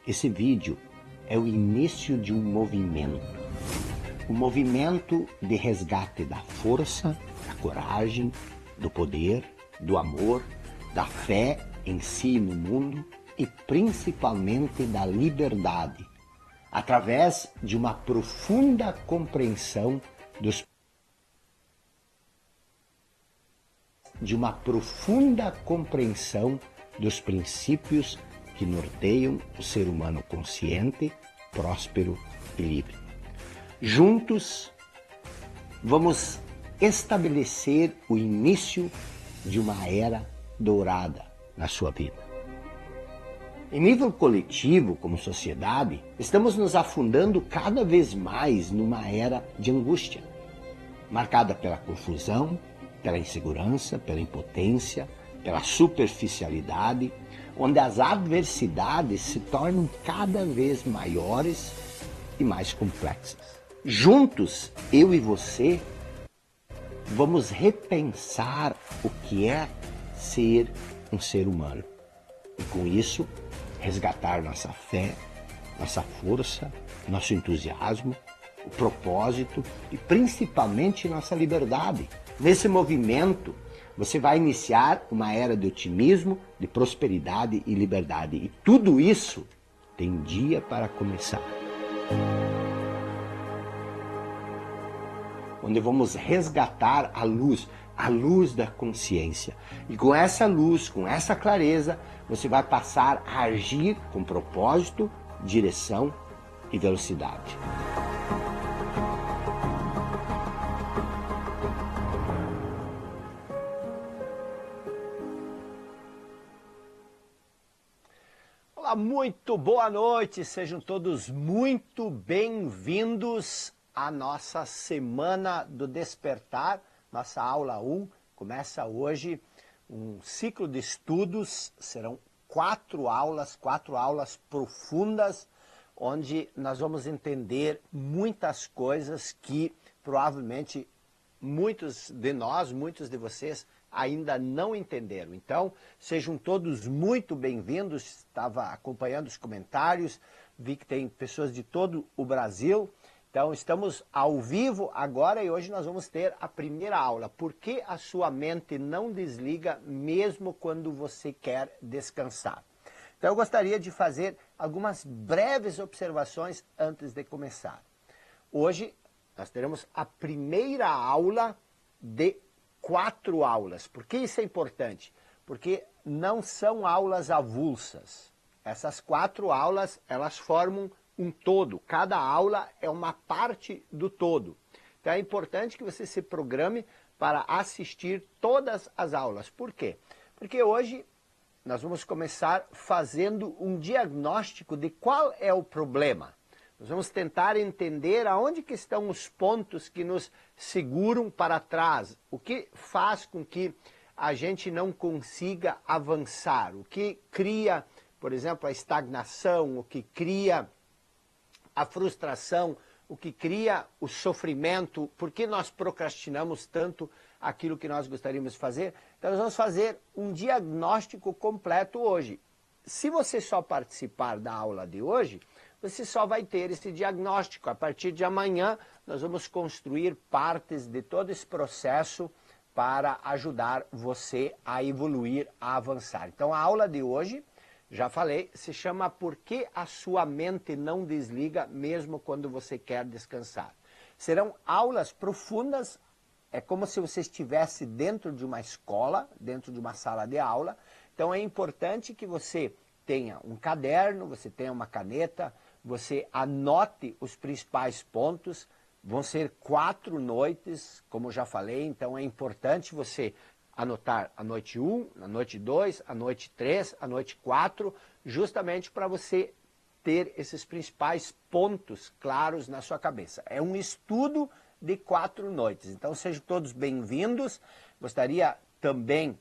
Esse vídeo é o início de um movimento de resgate da força, da coragem, do poder, do amor, da fé em si e no mundo e principalmente da liberdade, através de uma profunda compreensão dos princípios que norteiam o ser humano consciente, próspero e livre. Juntos, vamos estabelecer o início de uma era dourada na sua vida. Em nível coletivo, como sociedade, estamos nos afundando cada vez mais numa era de angústia, marcada pela confusão, pela insegurança, pela impotência, pela superficialidade, onde as adversidades se tornam cada vez maiores e mais complexas. Juntos, eu e você, vamos repensar o que é ser um ser humano. E com isso, resgatar nossa fé, nossa força, nosso entusiasmo, o propósito e principalmente nossa liberdade. Nesse movimento, você vai iniciar uma era de otimismo, de prosperidade e liberdade. E tudo isso tem dia para começar. Onde vamos resgatar a luz da consciência. E com essa luz, com essa clareza, você vai passar a agir com propósito, direção e velocidade. Olá, muito boa noite, sejam todos muito bem-vindos à nossa Semana do Despertar, nossa aula 1, começa hoje um ciclo de estudos, serão 4 aulas profundas, onde nós vamos entender muitas coisas que provavelmente muitos de vocês ainda não entenderam. Então, sejam todos muito bem-vindos. Estava acompanhando os comentários, vi que tem pessoas de todo o Brasil. Então, estamos ao vivo agora e hoje nós vamos ter a primeira aula. Por que a sua mente não desliga mesmo quando você quer descansar? Então, eu gostaria de fazer algumas breves observações antes de começar. Hoje, nós teremos a primeira aula de 4 aulas. Por que isso é importante? Porque não são aulas avulsas. Essas 4 aulas, elas formam um todo. Cada aula é uma parte do todo. Então é importante que você se programe para assistir todas as aulas. Por quê? Porque hoje nós vamos começar fazendo um diagnóstico de qual é o problema. Nós vamos tentar entender aonde que estão os pontos que nos seguram para trás, o que faz com que a gente não consiga avançar, o que cria, por exemplo, a estagnação, o que cria a frustração, o que cria o sofrimento, por que nós procrastinamos tanto aquilo que nós gostaríamos de fazer. Então nós vamos fazer um diagnóstico completo hoje. Se você só participar da aula de hoje, você só vai ter esse diagnóstico. A partir de amanhã, nós vamos construir partes de todo esse processo para ajudar você a evoluir, a avançar. Então, a aula de hoje, já falei, se chama Por que a sua mente não desliga mesmo quando você quer descansar. Serão aulas profundas, é como se você estivesse dentro de uma escola, dentro de uma sala de aula. Então, é importante que você tenha um caderno, você tenha uma caneta, você anote os principais pontos. Vão ser 4 noites, como já falei, então é importante você anotar a noite 1, a noite 2, a noite 3, a noite 4, justamente para você ter esses principais pontos claros na sua cabeça. É um estudo de 4 noites, então sejam todos bem-vindos. Gostaria também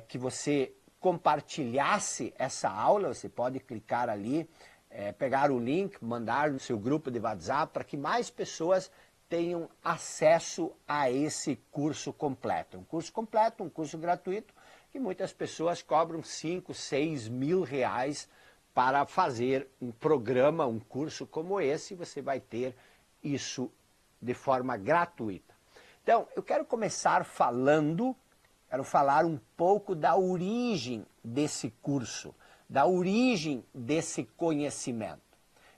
que você compartilhasse essa aula, você pode clicar ali, pegar o link, mandar no seu grupo de WhatsApp para que mais pessoas tenham acesso a esse curso completo. Um curso completo, um curso gratuito, que muitas pessoas cobram 5, 6 mil reais para fazer um programa, um curso como esse, você vai ter isso de forma gratuita. Então, eu quero começar quero falar um pouco da origem desse curso, da origem desse conhecimento.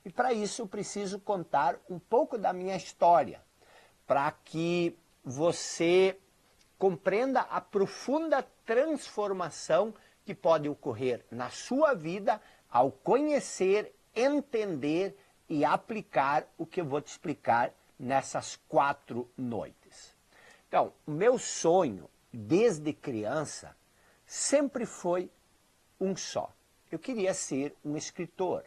E para isso eu preciso contar um pouco da minha história, para que você compreenda a profunda transformação que pode ocorrer na sua vida ao conhecer, entender e aplicar o que eu vou te explicar nessas 4 noites. Então, o meu sonho, desde criança, sempre foi um só. Eu queria ser um escritor.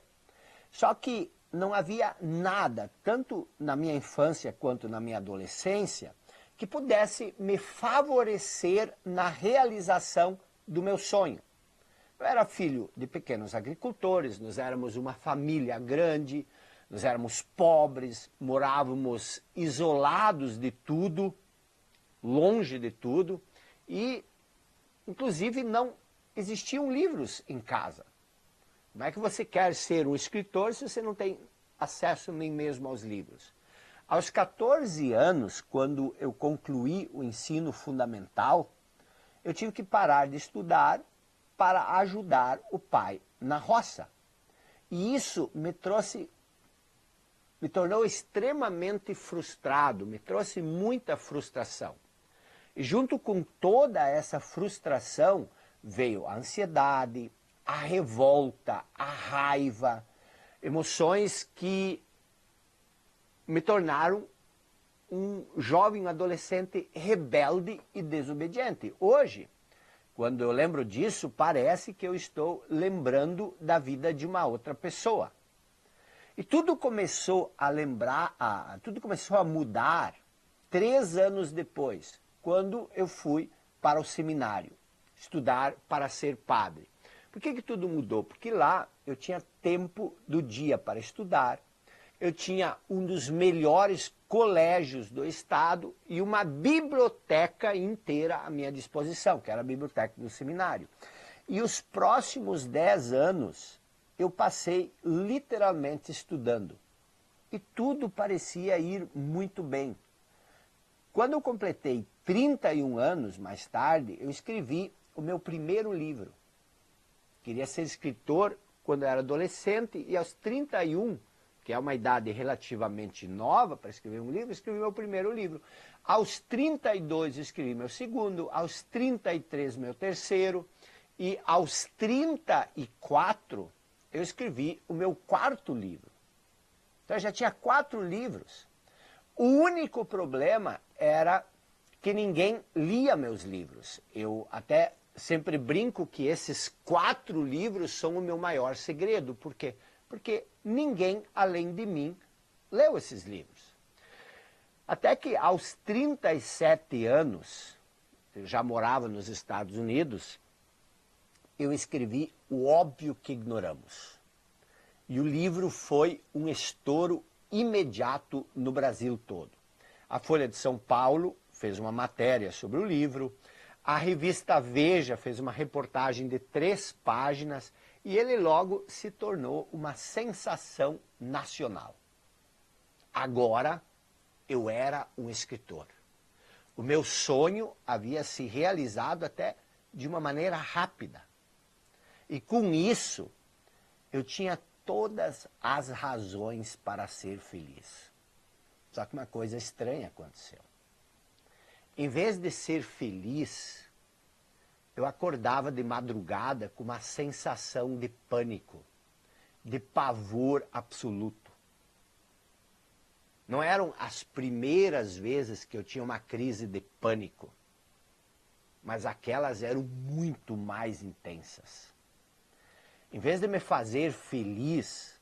Só que não havia nada, tanto na minha infância quanto na minha adolescência, que pudesse me favorecer na realização do meu sonho. Eu era filho de pequenos agricultores, nós éramos uma família grande, nós éramos pobres, morávamos isolados de tudo, longe de tudo, e inclusive não existiam livros em casa. Como é que você quer ser um escritor se você não tem acesso nem mesmo aos livros? Aos 14 anos, quando eu concluí o ensino fundamental, eu tive que parar de estudar para ajudar o pai na roça. E isso me tornou extremamente frustrado, me trouxe muita frustração. E junto com toda essa frustração veio a ansiedade, a revolta, a raiva, emoções que me tornaram um jovem adolescente rebelde e desobediente. Hoje, quando eu lembro disso, parece que eu estou lembrando da vida de uma outra pessoa. E tudo começou a mudar 3 anos depois, quando eu fui para o seminário, estudar para ser padre. Por que tudo mudou? Porque lá eu tinha tempo do dia para estudar, eu tinha um dos melhores colégios do estado e uma biblioteca inteira à minha disposição, que era a biblioteca do seminário. E os próximos 10 anos eu passei literalmente estudando. E tudo parecia ir muito bem. Quando eu completei 31 anos mais tarde, eu escrevi o meu primeiro livro. Queria ser escritor quando eu era adolescente e aos 31, que é uma idade relativamente nova para escrever um livro, escrevi meu primeiro livro. Aos 32 escrevi meu segundo, aos 33 meu terceiro e aos 34 eu escrevi o meu 4º livro. Então eu já tinha 4 livros. O único problema era que ninguém lia meus livros. Eu até sempre brinco que esses 4 livros são o meu maior segredo. Por quê? Porque ninguém, além de mim, leu esses livros. Até que aos 37 anos, eu já morava nos Estados Unidos, eu escrevi O Óbvio que Ignoramos. E o livro foi um estouro imediato no Brasil todo. A Folha de São Paulo fez uma matéria sobre o livro, a revista Veja fez uma reportagem de 3 páginas e ele logo se tornou uma sensação nacional. Agora eu era um escritor. O meu sonho havia se realizado até de uma maneira rápida. E com isso, eu tinha todas as razões para ser feliz. Só que uma coisa estranha aconteceu. Em vez de ser feliz, eu acordava de madrugada com uma sensação de pânico, de pavor absoluto. Não eram as primeiras vezes que eu tinha uma crise de pânico, mas aquelas eram muito mais intensas. Em vez de me fazer feliz,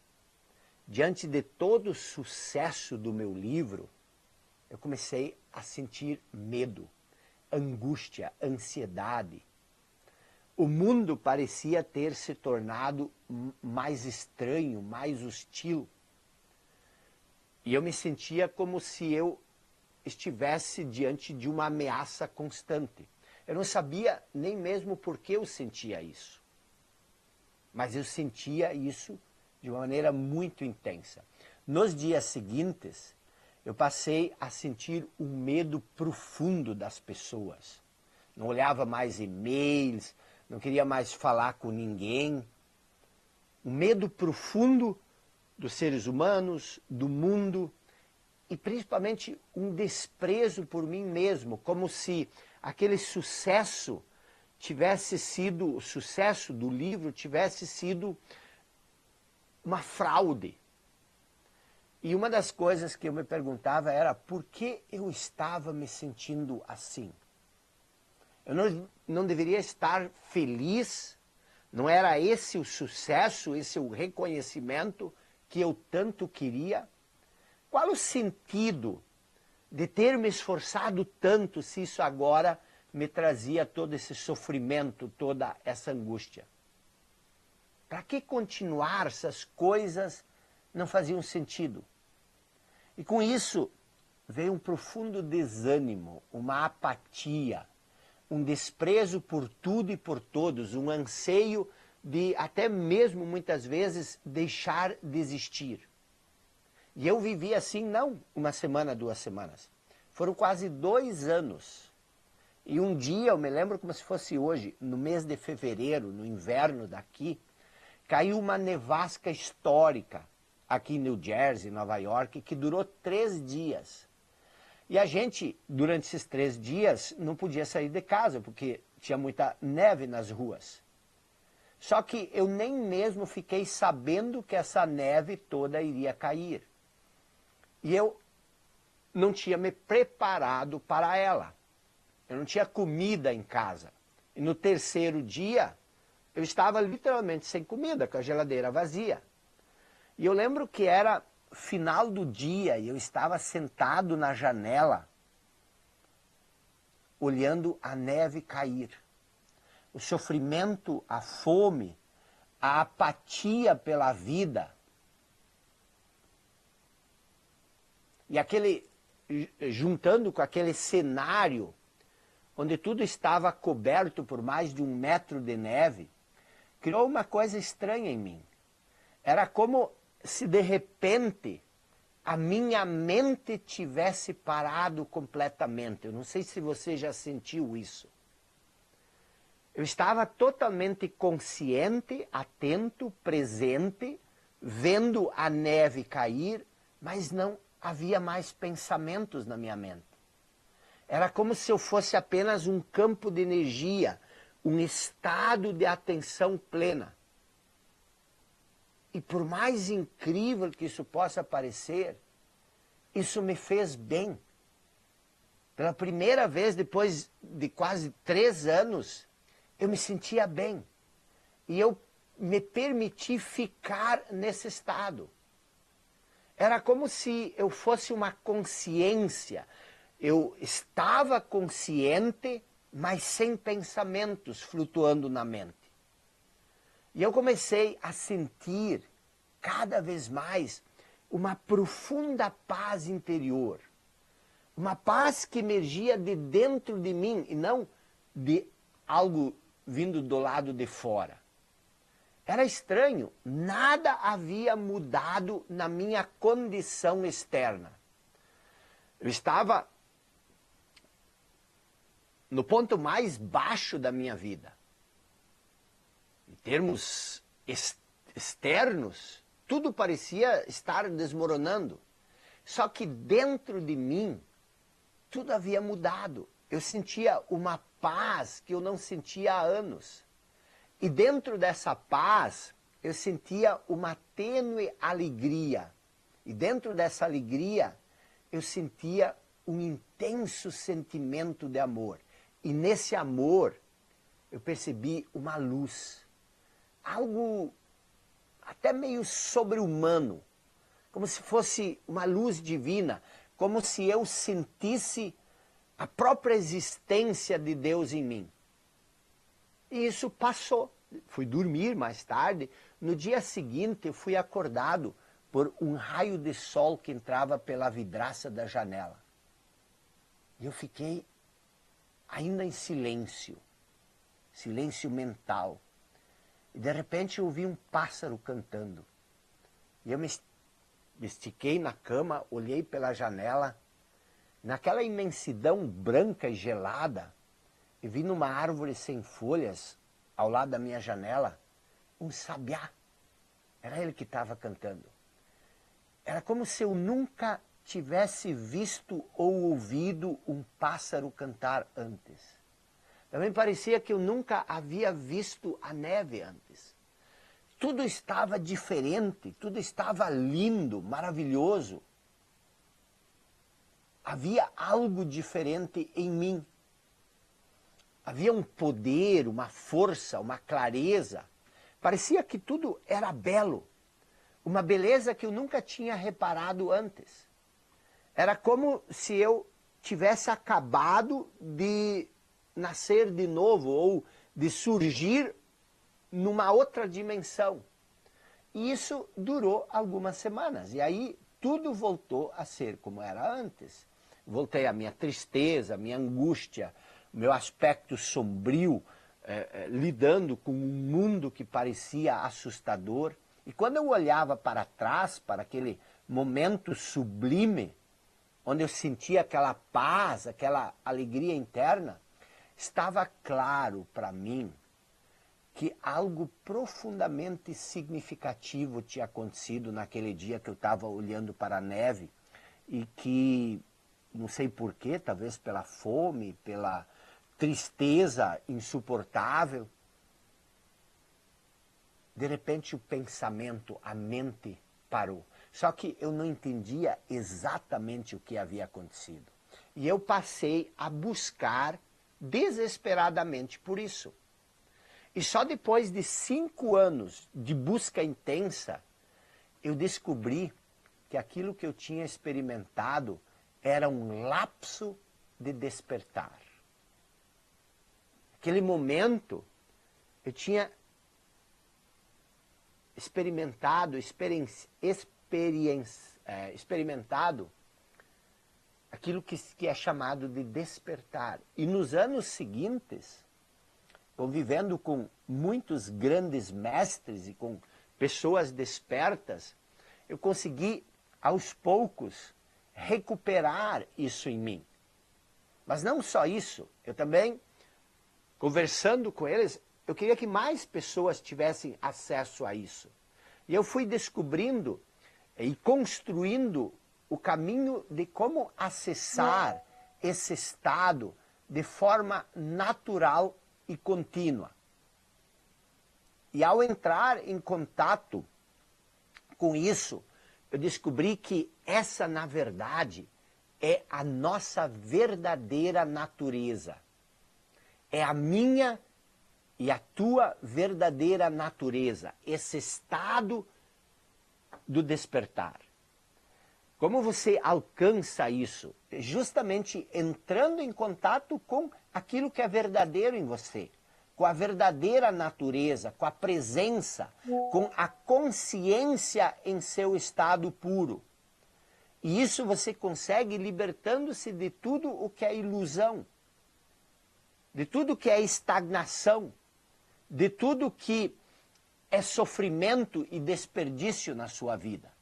diante de todo o sucesso do meu livro, eu comecei a sentir medo, angústia, ansiedade. O mundo parecia ter se tornado mais estranho, mais hostil. E eu me sentia como se eu estivesse diante de uma ameaça constante. Eu não sabia nem mesmo por que eu sentia isso. mas eu sentia isso de uma maneira muito intensa. Nos dias seguintes, eu passei a sentir um medo profundo das pessoas. Não olhava mais e-mails, não queria mais falar com ninguém. Um medo profundo dos seres humanos, do mundo, e principalmente um desprezo por mim mesmo, como se aquele sucesso tivesse sido, o sucesso do livro tivesse sido uma fraude. E uma das coisas que eu me perguntava era por que eu estava me sentindo assim? Eu não deveria estar feliz? Não era esse o sucesso, esse o reconhecimento que eu tanto queria? Qual o sentido de ter me esforçado tanto se isso agora me trazia todo esse sofrimento, toda essa angústia? Para que continuar se as coisas não faziam sentido? E com isso veio um profundo desânimo, uma apatia, um desprezo por tudo e por todos, um anseio de até mesmo muitas vezes deixar de existir. E eu vivi assim não uma semana, 2 semanas. Foram quase 2 anos. E um dia, eu me lembro como se fosse hoje, no mês de fevereiro, no inverno daqui, caiu uma nevasca histórica aqui em New Jersey, Nova York, que durou 3 dias. E a gente, durante esses 3 dias, não podia sair de casa, porque tinha muita neve nas ruas. Só que eu nem mesmo fiquei sabendo que essa neve toda iria cair. E eu não tinha me preparado para ela. Eu não tinha comida em casa. E no 3º dia, eu estava literalmente sem comida, com a geladeira vazia. E eu lembro que era final do dia e eu estava sentado na janela, olhando a neve cair. O sofrimento, a fome, a apatia pela vida. E juntando com aquele cenário, onde tudo estava coberto por mais de 1 metro de neve, criou uma coisa estranha em mim. Era como se de repente a minha mente tivesse parado completamente. Eu não sei se você já sentiu isso. Eu estava totalmente consciente, atento, presente, vendo a neve cair, mas não havia mais pensamentos na minha mente. Era como se eu fosse apenas um campo de energia, um estado de atenção plena. E por mais incrível que isso possa parecer, isso me fez bem. Pela primeira vez, depois de quase 3 anos, eu me sentia bem. E eu me permiti ficar nesse estado. Era como se eu fosse uma consciência. Eu estava consciente, mas sem pensamentos flutuando na mente. E eu comecei a sentir cada vez mais uma profunda paz interior. Uma paz que emergia de dentro de mim e não de algo vindo do lado de fora. Era estranho, nada havia mudado na minha condição externa. Eu estava no ponto mais baixo da minha vida. Em termos externos, tudo parecia estar desmoronando. Só que dentro de mim, tudo havia mudado. Eu sentia uma paz que eu não sentia há anos. E dentro dessa paz, eu sentia uma tênue alegria. E dentro dessa alegria, eu sentia um intenso sentimento de amor. E nesse amor, eu percebi uma luz. Algo até meio sobre-humano, como se fosse uma luz divina, como se eu sentisse a própria existência de Deus em mim. E isso passou. Fui dormir mais tarde. No dia seguinte, eu fui acordado por um raio de sol que entrava pela vidraça da janela. E eu fiquei ainda em silêncio, silêncio mental. e de repente eu ouvi um pássaro cantando. E eu me estiquei na cama, olhei pela janela, naquela imensidão branca e gelada, eu vi numa árvore sem folhas, ao lado da minha janela, um sabiá. Era ele que estava cantando. Era como se eu nunca tivesse visto ou ouvido um pássaro cantar antes. Também parecia que eu nunca havia visto a neve antes. Tudo estava diferente, tudo estava lindo, maravilhoso. Havia algo diferente em mim. Havia um poder, uma força, uma clareza. Parecia que tudo era belo. Uma beleza que eu nunca tinha reparado antes. Era como se eu tivesse acabado de nascer de novo ou de surgir numa outra dimensão. E isso durou algumas semanas. E aí tudo voltou a ser como era antes. Voltei à minha tristeza, à minha angústia, o meu aspecto sombrio, lidando com um mundo que parecia assustador. E quando eu olhava para trás, para aquele momento sublime, onde eu sentia aquela paz, aquela alegria interna, estava claro para mim que algo profundamente significativo tinha acontecido naquele dia que eu estava olhando para a neve e que, não sei porquê, talvez pela fome, pela tristeza insuportável, de repente o pensamento, a mente parou. Só que eu não entendia exatamente o que havia acontecido. E eu passei a buscar desesperadamente por isso. E só depois de 5 anos de busca intensa, eu descobri que aquilo que eu tinha experimentado era um lapso de despertar. Aquele momento, eu tinha experimentado aquilo que é chamado de despertar. E nos anos seguintes, convivendo com muitos grandes mestres e com pessoas despertas, eu consegui, aos poucos, recuperar isso em mim. Mas não só isso, eu também, conversando com eles, eu queria que mais pessoas tivessem acesso a isso. E eu fui descobrindo e construindo o caminho de como acessar esse estado de forma natural e contínua. E ao entrar em contato com isso, eu descobri que essa, na verdade, é a nossa verdadeira natureza. É a minha e a tua verdadeira natureza, esse estado do despertar. Como você alcança isso? Justamente entrando em contato com aquilo que é verdadeiro em você, com a verdadeira natureza, com a presença, com a consciência em seu estado puro. E isso você consegue libertando-se de tudo o que é ilusão, de tudo que é estagnação, de tudo que é sofrimento e desperdício na sua vida.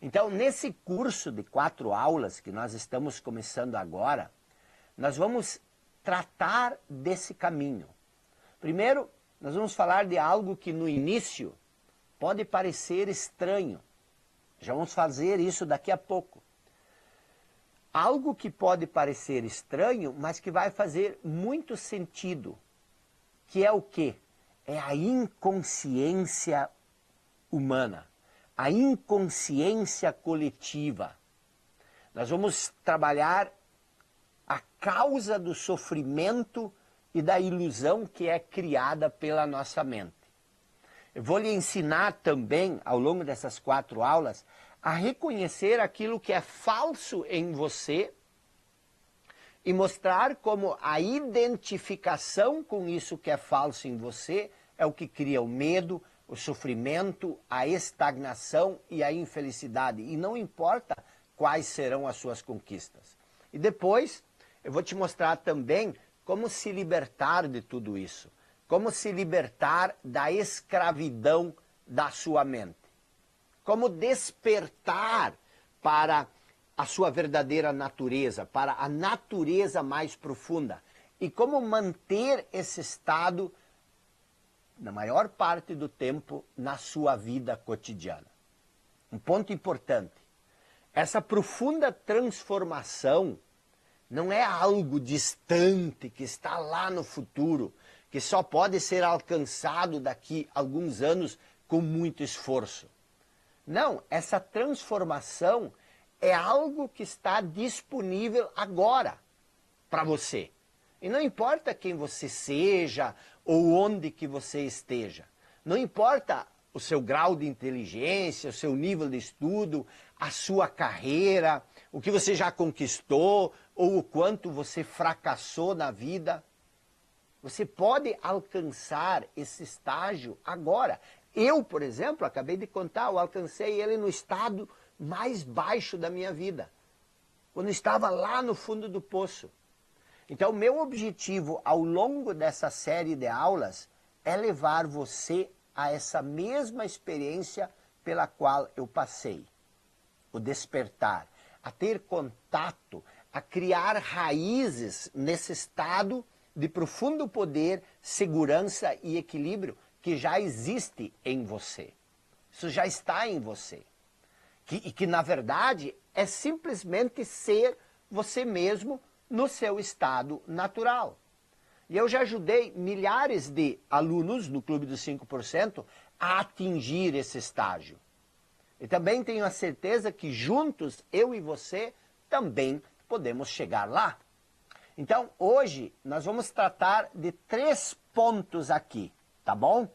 Então, nesse curso de 4 aulas que nós estamos começando agora, nós vamos tratar desse caminho. Primeiro, nós vamos falar de algo que no início pode parecer estranho. Já vamos fazer isso daqui a pouco. Algo que pode parecer estranho, mas que vai fazer muito sentido. Que é o quê? É a inconsciência humana. A inconsciência coletiva. Nós vamos trabalhar a causa do sofrimento e da ilusão que é criada pela nossa mente. Eu vou lhe ensinar também, ao longo dessas 4 aulas, a reconhecer aquilo que é falso em você e mostrar como a identificação com isso que é falso em você é o que cria o medo, o sofrimento, a estagnação e a infelicidade. E não importa quais serão as suas conquistas. E depois eu vou te mostrar também como se libertar de tudo isso. como se libertar da escravidão da sua mente, como despertar para a sua verdadeira natureza, para a natureza mais profunda, e como manter esse estado, na maior parte do tempo, na sua vida cotidiana. Um ponto importante, essa profunda transformação não é algo distante, que está lá no futuro, que só pode ser alcançado daqui a alguns anos com muito esforço. Não, essa transformação é algo que está disponível agora para você. E não importa quem você seja ou onde que você esteja. Não importa o seu grau de inteligência, o seu nível de estudo, a sua carreira, o que você já conquistou ou o quanto você fracassou na vida. Você pode alcançar esse estágio agora. Eu, por exemplo, acabei de contar, eu alcancei ele no estado mais baixo da minha vida, quando estava lá no fundo do poço. Então, meu objetivo ao longo dessa série de aulas é levar você a essa mesma experiência pela qual eu passei. O despertar, a ter contato, a criar raízes nesse estado de profundo poder, segurança e equilíbrio que já existe em você. Isso já está em você. E que, na verdade, é simplesmente ser você mesmo no seu estado natural. E eu já ajudei milhares de alunos no Clube dos 5% a atingir esse estágio. E também tenho a certeza que juntos, eu e você, também podemos chegar lá. Então, hoje, nós vamos tratar de 3 pontos aqui, tá bom?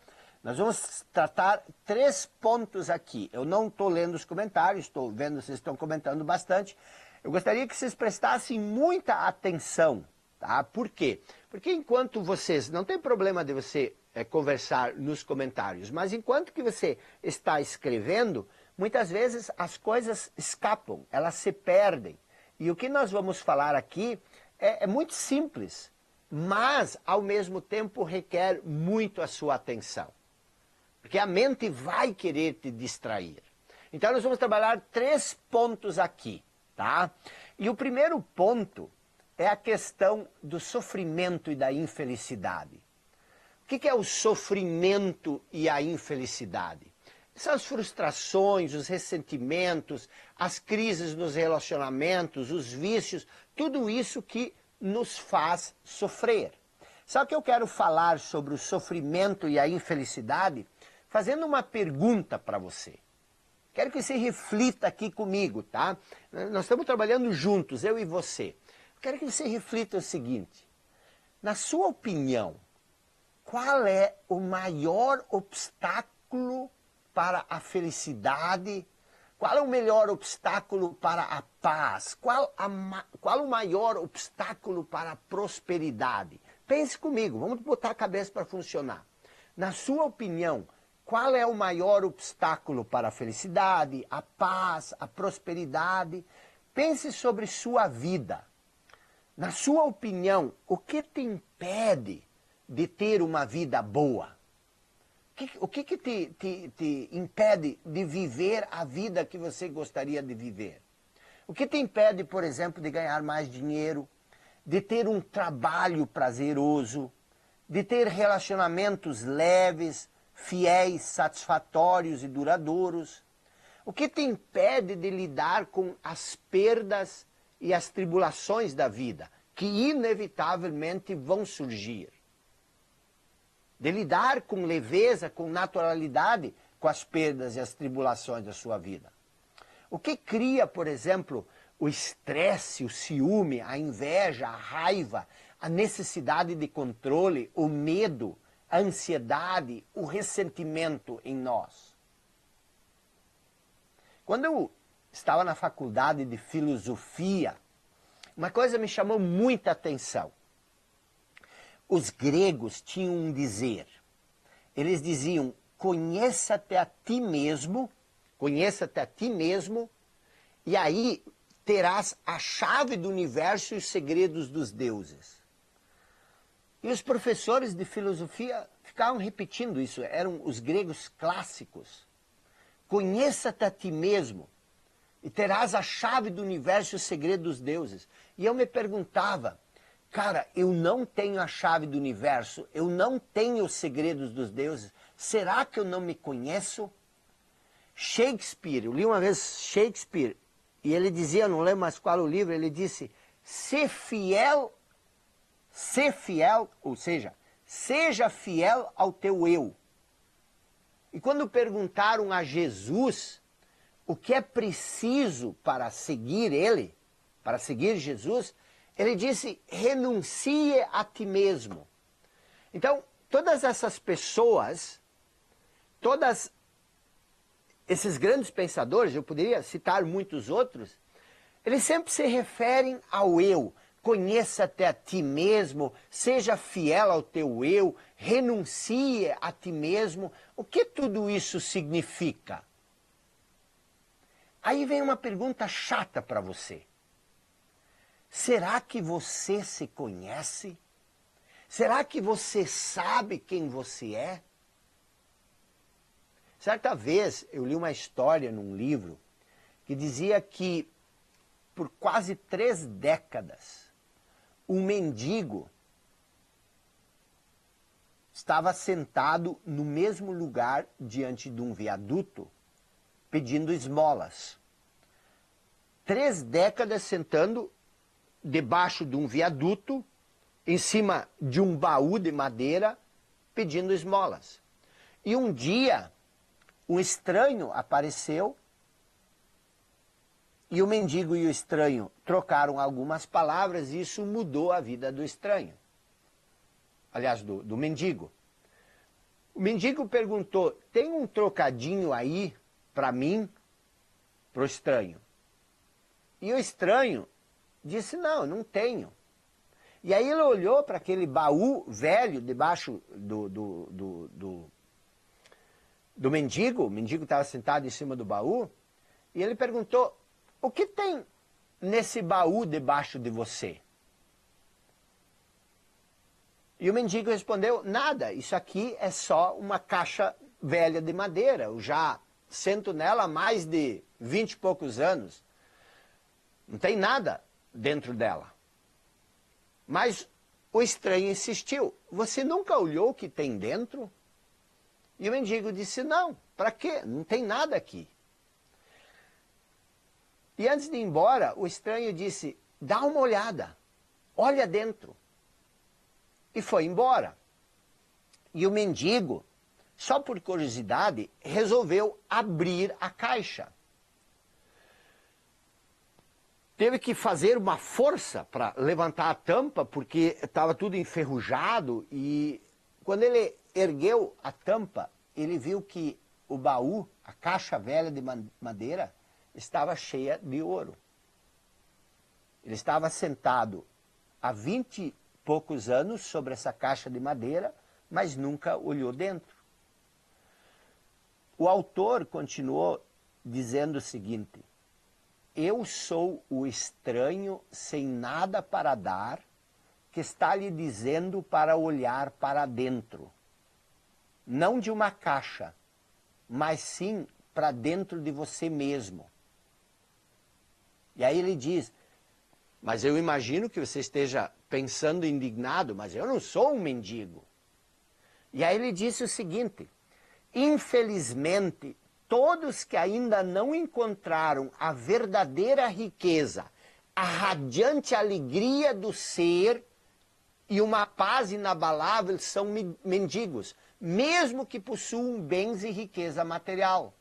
Nós vamos tratar 3 pontos aqui. Eu não estou lendo os comentários, estou vendo que vocês estão comentando bastante. Eu gostaria que vocês prestassem muita atenção, tá? Por quê? Porque enquanto vocês, não tem problema de você conversar nos comentários, mas enquanto que você está escrevendo, muitas vezes as coisas escapam, elas se perdem. E o que nós vamos falar aqui é muito simples, mas ao mesmo tempo requer muito a sua atenção. Porque a mente vai querer te distrair. Então nós vamos trabalhar 3 pontos aqui, tá? E o primeiro ponto é a questão do sofrimento e da infelicidade. O que é o sofrimento e a infelicidade? São as frustrações, os ressentimentos, as crises nos relacionamentos, os vícios, tudo isso que nos faz sofrer. Só que eu quero falar sobre o sofrimento e a infelicidade fazendo uma pergunta para você. Quero que você reflita aqui comigo, tá? Nós estamos trabalhando juntos, eu e você. Quero que você reflita o seguinte. Na sua opinião, qual é o maior obstáculo para a felicidade? Qual é o melhor obstáculo para a paz? Qual o maior obstáculo para a prosperidade? Pense comigo, vamos botar a cabeça para funcionar. Na sua opinião, qual é o maior obstáculo para a felicidade, a paz, a prosperidade? Pense sobre sua vida. Na sua opinião, o que te impede de ter uma vida boa? O que te impede de viver a vida que você gostaria de viver? O que te impede, por exemplo, de ganhar mais dinheiro, de ter um trabalho prazeroso, de ter relacionamentos leves, fiéis, satisfatórios e duradouros? O que te impede de lidar com as perdas e as tribulações da vida, que inevitavelmente vão surgir? De lidar com leveza, com naturalidade, com as perdas e as tribulações da sua vida? O que cria, por exemplo, o estresse, o ciúme, a inveja, a raiva, a necessidade de controle, o medo, a ansiedade, o ressentimento em nós? Quando eu estava na faculdade de filosofia, uma coisa me chamou muita atenção. Os gregos tinham um dizer. Eles diziam: conheça-te a ti mesmo, e aí terás a chave do universo e os segredos dos deuses. E os professores de filosofia ficavam repetindo isso, eram os gregos clássicos. Conheça-te a ti mesmo e terás a chave do universo e o segredo dos deuses. E eu me perguntava, cara, eu não tenho a chave do universo, eu não tenho os segredos dos deuses, será que eu não me conheço? Shakespeare, eu li uma vez Shakespeare, e ele dizia, não lembro mais qual o livro, ele disse, ser fiel, ou seja, seja fiel ao teu eu. E quando perguntaram a Jesus o que é preciso para seguir ele, para seguir Jesus, ele disse, renuncie a ti mesmo. Então, todas essas pessoas, todos esses grandes pensadores, eu poderia citar muitos outros, eles sempre se referem ao eu. Conheça-te a ti mesmo, seja fiel ao teu eu, renuncie a ti mesmo. O que tudo isso significa? Aí vem uma pergunta chata para você. Será que você se conhece? Será que você sabe quem você é? Certa vez eu li uma história num livro que dizia que por quase 3 décadas um mendigo estava sentado no mesmo lugar diante de um viaduto pedindo esmolas. 3 décadas sentando debaixo de um viaduto, em cima de um baú de madeira, pedindo esmolas. E um dia, um estranho apareceu, e o mendigo e o estranho trocaram algumas palavras, e isso mudou a vida do estranho. Aliás, do mendigo. O mendigo perguntou, tem um trocadinho aí para mim, para o estranho? E o estranho disse, não, não tenho. E aí ele olhou para aquele baú velho debaixo do mendigo, o mendigo estava sentado em cima do baú, e ele perguntou, o que tem nesse baú debaixo de você? E o mendigo respondeu, nada, isso aqui é só uma caixa velha de madeira, eu já sento nela há mais de 20 e poucos anos, não tem nada dentro dela. Mas o estranho insistiu, você nunca olhou o que tem dentro? E o mendigo disse, não, para quê? Não tem nada aqui. E antes de ir embora, o estranho disse, dá uma olhada, olha dentro. E foi embora. E o mendigo, só por curiosidade, resolveu abrir a caixa. Teve que fazer uma força para levantar a tampa, porque estava tudo enferrujado, e quando ele ergueu a tampa, ele viu que o baú, a caixa velha de madeira, estava cheia de ouro. Ele estava sentado há 20 e poucos anos sobre essa caixa de madeira, mas nunca olhou dentro. O autor continuou dizendo o seguinte, eu sou o estranho sem nada para dar, que está lhe dizendo para olhar para dentro. Não de uma caixa, mas sim para dentro de você mesmo. E aí ele diz, mas eu imagino que você esteja pensando indignado, mas eu não sou um mendigo. E aí ele disse o seguinte, infelizmente, todos que ainda não encontraram a verdadeira riqueza, a radiante alegria do ser e uma paz inabalável são mendigos, mesmo que possuam bens e riqueza material.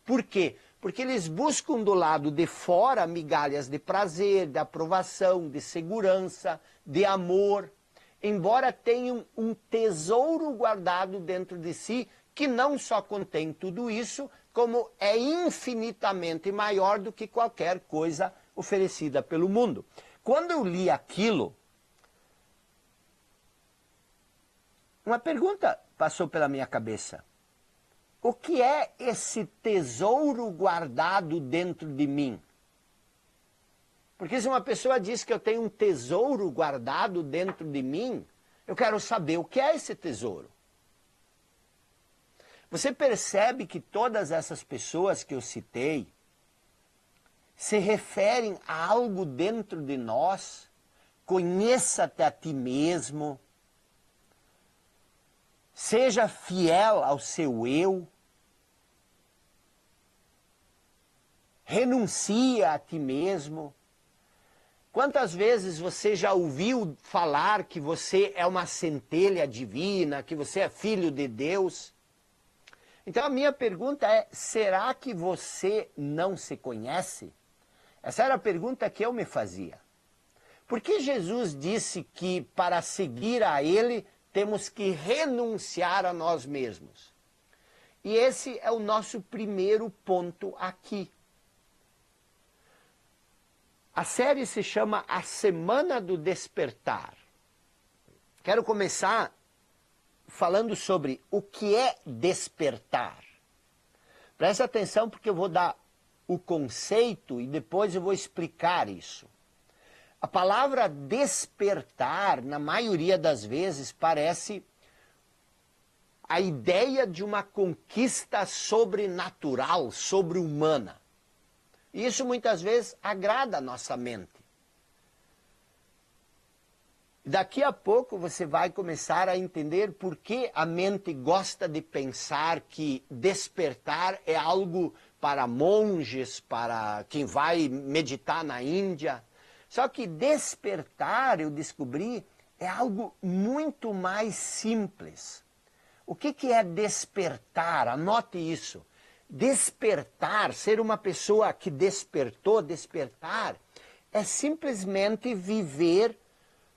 Por quê? Porque eles buscam do lado de fora migalhas de prazer, de aprovação, de segurança, de amor, embora tenham um tesouro guardado dentro de si, que não só contém tudo isso, como é infinitamente maior do que qualquer coisa oferecida pelo mundo. Quando eu li aquilo, uma pergunta passou pela minha cabeça. O que é esse tesouro guardado dentro de mim? Porque se uma pessoa diz que eu tenho um tesouro guardado dentro de mim, Eu quero saber o que é esse tesouro. Você percebe que todas essas pessoas que eu citei se referem a algo dentro de nós? Conheça-te a ti mesmo, seja fiel ao seu eu, renuncia a ti mesmo. Quantas vezes você já ouviu falar que você é uma centelha divina, que você é filho de Deus? Então a minha pergunta é, será que você não se conhece? Essa era a pergunta que eu me fazia. Por que Jesus disse que para seguir a Ele temos que renunciar a nós mesmos? E esse é o nosso primeiro ponto aqui. A série se chama A Semana do Despertar. Quero começar falando sobre o que é despertar. Preste atenção porque eu vou dar o conceito e depois eu vou explicar isso. A palavra despertar, na maioria das vezes, parece a ideia de uma conquista sobrenatural, sobre-humana. E isso muitas vezes agrada a nossa mente. Daqui a pouco você vai começar a entender por que a mente gosta de pensar que despertar é algo para monges, para quem vai meditar na Índia. Só que despertar, eu descobri, é algo muito mais simples. O que é despertar? Anote isso. Despertar, ser uma pessoa que despertou, despertar, é simplesmente viver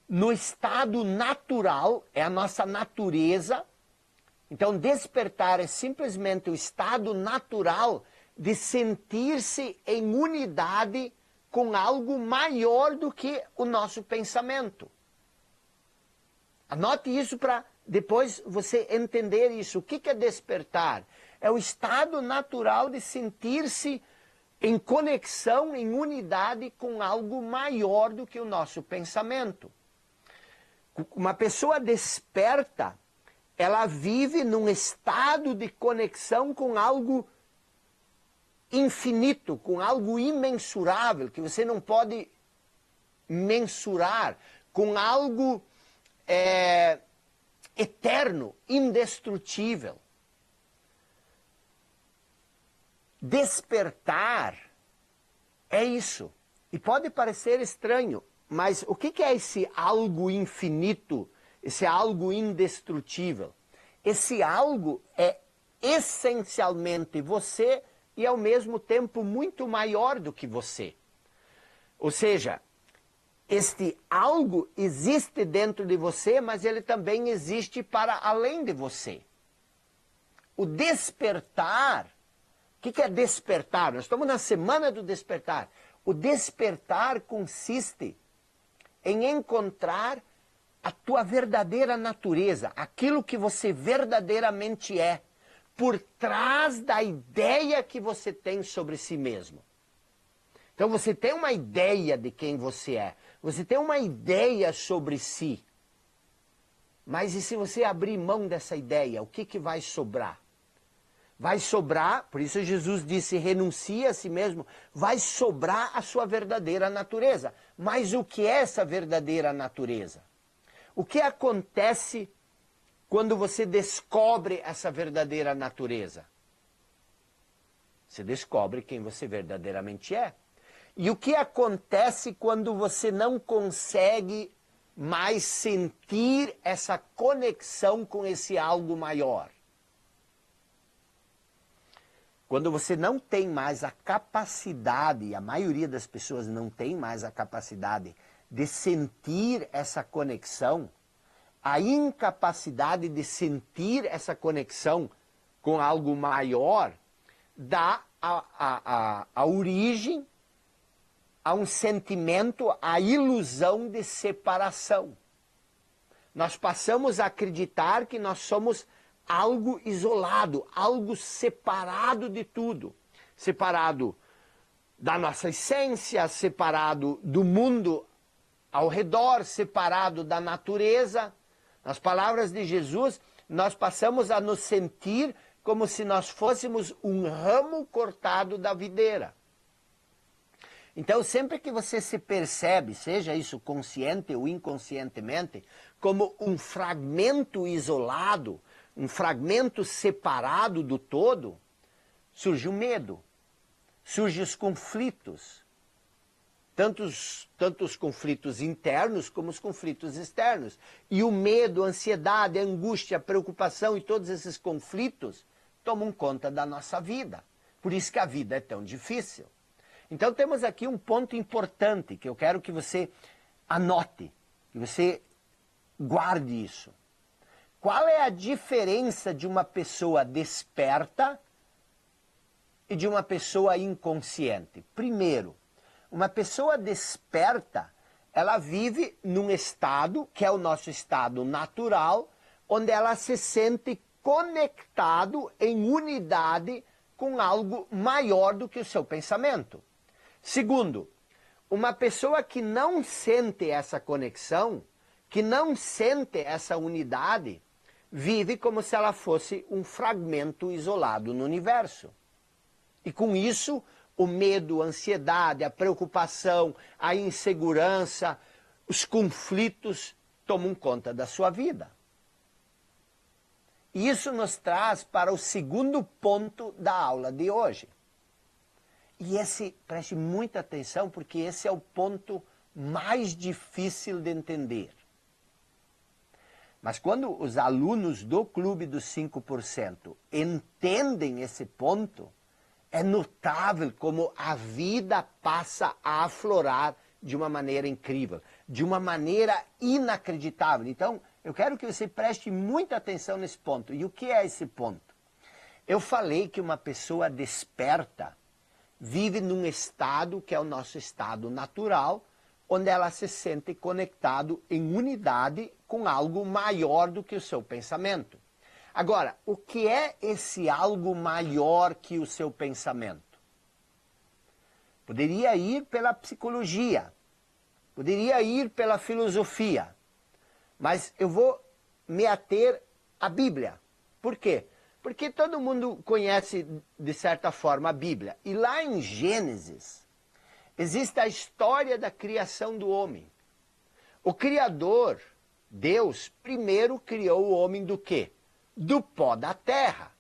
no estado natural, é a nossa natureza. Então, despertar é simplesmente o estado natural de sentir-se em unidade com algo maior do que o nosso pensamento. Anote isso para depois você entender isso. O que é despertar? É o estado natural de sentir-se em conexão, em unidade com algo maior do que o nosso pensamento. Uma pessoa desperta, ela vive num estado de conexão com algo infinito, com algo imensurável, que você não pode mensurar, com algo eterno, indestrutível. Despertar é isso. E pode parecer estranho, mas o que é esse algo infinito, esse algo indestrutível? Esse algo é essencialmente você e ao mesmo tempo muito maior do que você. Ou seja, este algo existe dentro de você, mas ele também existe para além de você. O despertar, o que é despertar? Nós estamos na semana do despertar. O despertar consiste em encontrar a tua verdadeira natureza, aquilo que você verdadeiramente é, por trás da ideia que você tem sobre si mesmo. Então você tem uma ideia de quem você é, você tem uma ideia sobre si. Mas e se você abrir mão dessa ideia, o que vai sobrar? Vai sobrar, por isso Jesus disse, renuncia a si mesmo, vai sobrar a sua verdadeira natureza. Mas o que é essa verdadeira natureza? O que acontece quando você descobre essa verdadeira natureza? Você descobre quem você verdadeiramente é. E o que acontece quando você não consegue mais sentir essa conexão com esse algo maior? Quando você não tem mais a capacidade, e a maioria das pessoas não tem mais a capacidade de sentir essa conexão, a incapacidade de sentir essa conexão com algo maior dá a origem a um sentimento, a ilusão de separação. Nós passamos a acreditar que nós somos algo isolado, algo separado de tudo. Separado da nossa essência, separado do mundo ao redor, separado da natureza. Nas palavras de Jesus, nós passamos a nos sentir como se nós fôssemos um ramo cortado da videira. Então, sempre que você se percebe, seja isso consciente ou inconscientemente, como um fragmento isolado, um fragmento separado do todo, surge o medo, surgem os conflitos. Tanto os conflitos internos como os conflitos externos. E o medo, a ansiedade, a angústia, a preocupação e todos esses conflitos tomam conta da nossa vida. Por isso que a vida é tão difícil. Então temos aqui um ponto importante que eu quero que você anote, que você guarde isso. Qual é a diferença de uma pessoa desperta e de uma pessoa inconsciente? Primeiro, uma pessoa desperta, ela vive num estado, que é o nosso estado natural, onde ela se sente conectado em unidade com algo maior do que o seu pensamento. Segundo, uma pessoa que não sente essa conexão, que não sente essa unidade, vive como se ela fosse um fragmento isolado no universo. E com isso, o medo, a ansiedade, a preocupação, a insegurança, os conflitos tomam conta da sua vida. E isso nos traz para o segundo ponto da aula de hoje. E preste muita atenção, porque esse é o ponto mais difícil de entender. Mas quando os alunos do Clube dos 5% entendem esse ponto, é notável como a vida passa a aflorar de uma maneira incrível, de uma maneira inacreditável. Então, eu quero que você preste muita atenção nesse ponto. E o que é esse ponto? Eu falei que uma pessoa desperta vive num estado que é o nosso estado natural, onde ela se sente conectado em unidade com algo maior do que o seu pensamento. Agora, o que é esse algo maior que o seu pensamento? Poderia ir pela psicologia, poderia ir pela filosofia, mas eu vou me ater à Bíblia. Por quê? Porque todo mundo conhece, de certa forma, a Bíblia. E lá em Gênesis, existe a história da criação do homem. O Criador, Deus, primeiro criou o homem do quê? Do pó da terra.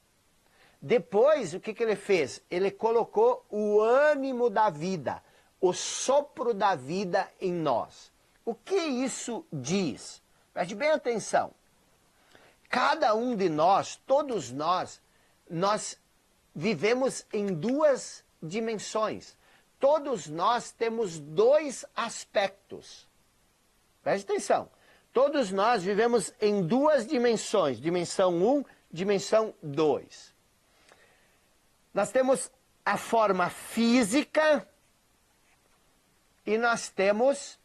Depois, o que ele fez? Ele colocou o ânimo da vida, o sopro da vida em nós. O que isso diz? Preste bem atenção. Cada um de nós, todos nós vivemos em duas dimensões. Todos nós temos dois aspectos. Preste atenção. Todos nós vivemos em duas dimensões, dimensão 1, dimensão 2. Nós temos a forma física e nós temos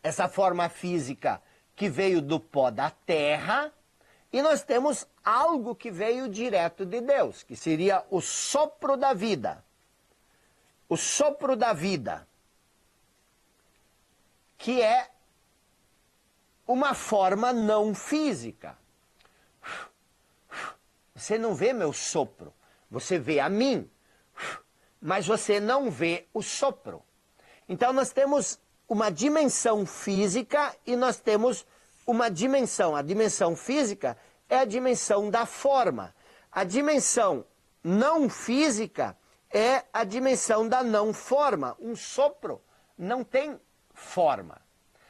essa forma física que veio do pó da terra e nós temos algo que veio direto de Deus, que seria o sopro da vida. O sopro da vida, que é uma forma não física. Você não vê meu sopro, você vê a mim, mas você não vê o sopro. Então nós temos uma dimensão física e nós temos uma dimensão. A dimensão física é a dimensão da forma. A dimensão não física é a dimensão da não forma. Um sopro não tem forma.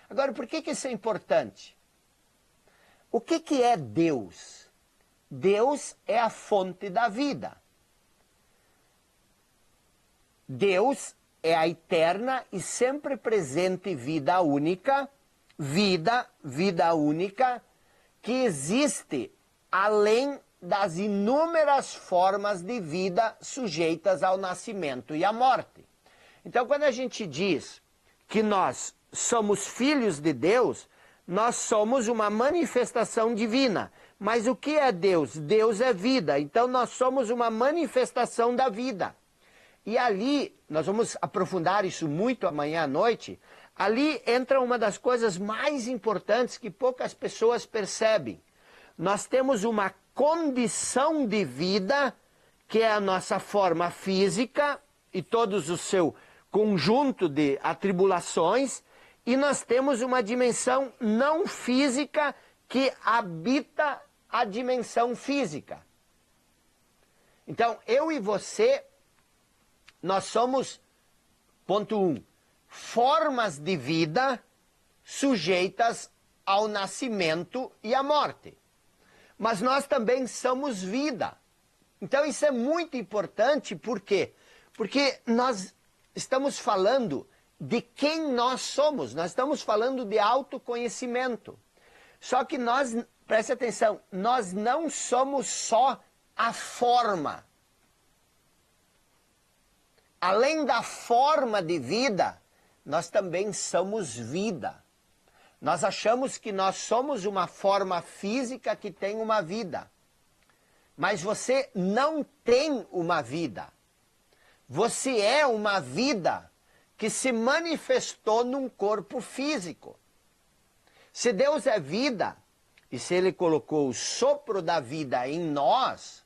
Agora, por que isso é importante? O que é Deus? Deus é a fonte da vida. Deus é a eterna e sempre presente vida única, vida única, que existe além das inúmeras formas de vida sujeitas ao nascimento e à morte. Então, quando a gente diz que nós somos filhos de Deus, nós somos uma manifestação divina. Mas o que é Deus? Deus é vida. Então nós somos uma manifestação da vida. E ali, nós vamos aprofundar isso muito amanhã à noite, ali entra uma das coisas mais importantes que poucas pessoas percebem. Nós temos uma condição de vida, que é a nossa forma física e todos o seu conjunto de atribulações, e nós temos uma dimensão não física que habita a dimensão física. Então, eu e você, nós somos, ponto 1, formas de vida sujeitas ao nascimento e à morte. Mas nós também somos vida. Então isso é muito importante, por quê? Porque nós estamos falando de quem nós somos, nós estamos falando de autoconhecimento. Só que nós, preste atenção, nós não somos só a forma. Além da forma de vida, nós também somos vida. Nós achamos que nós somos uma forma física que tem uma vida. Mas você não tem uma vida. Você é uma vida que se manifestou num corpo físico. Se Deus é vida, e se Ele colocou o sopro da vida em nós,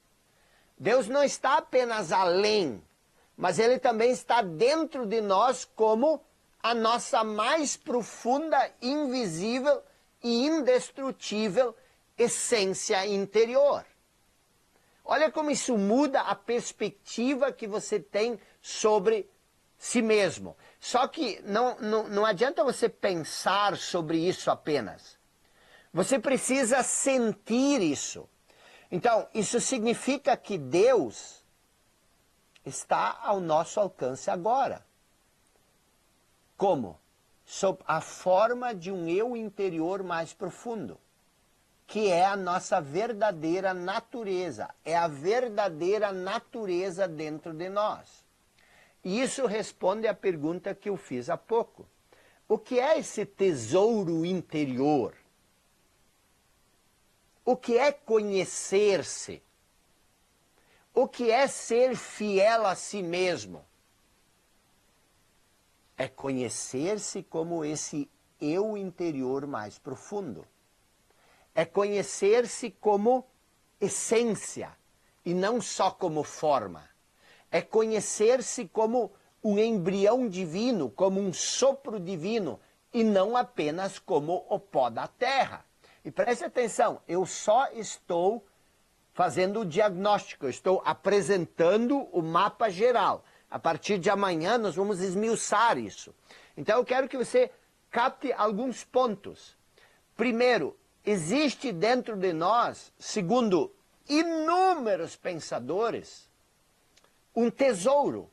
Deus não está apenas além, mas Ele também está dentro de nós como a nossa mais profunda, invisível e indestrutível essência interior. Olha como isso muda a perspectiva que você tem sobre si mesmo. Só que não adianta você pensar sobre isso apenas. Você precisa sentir isso. Então, isso significa que Deus está ao nosso alcance agora. Como? Sob a forma de um eu interior mais profundo, que é a nossa verdadeira natureza, é a verdadeira natureza dentro de nós. E isso responde à pergunta que eu fiz há pouco. O que é esse tesouro interior? O que é conhecer-se? O que é ser fiel a si mesmo? É conhecer-se como esse eu interior mais profundo. É conhecer-se como essência e não só como forma. É conhecer-se como um embrião divino, como um sopro divino e não apenas como o pó da terra. E preste atenção, eu só estou fazendo o diagnóstico, eu estou apresentando o mapa geral. A partir de amanhã nós vamos esmiuçar isso. Então eu quero que você capte alguns pontos. Primeiro, existe dentro de nós, segundo inúmeros pensadores, um tesouro.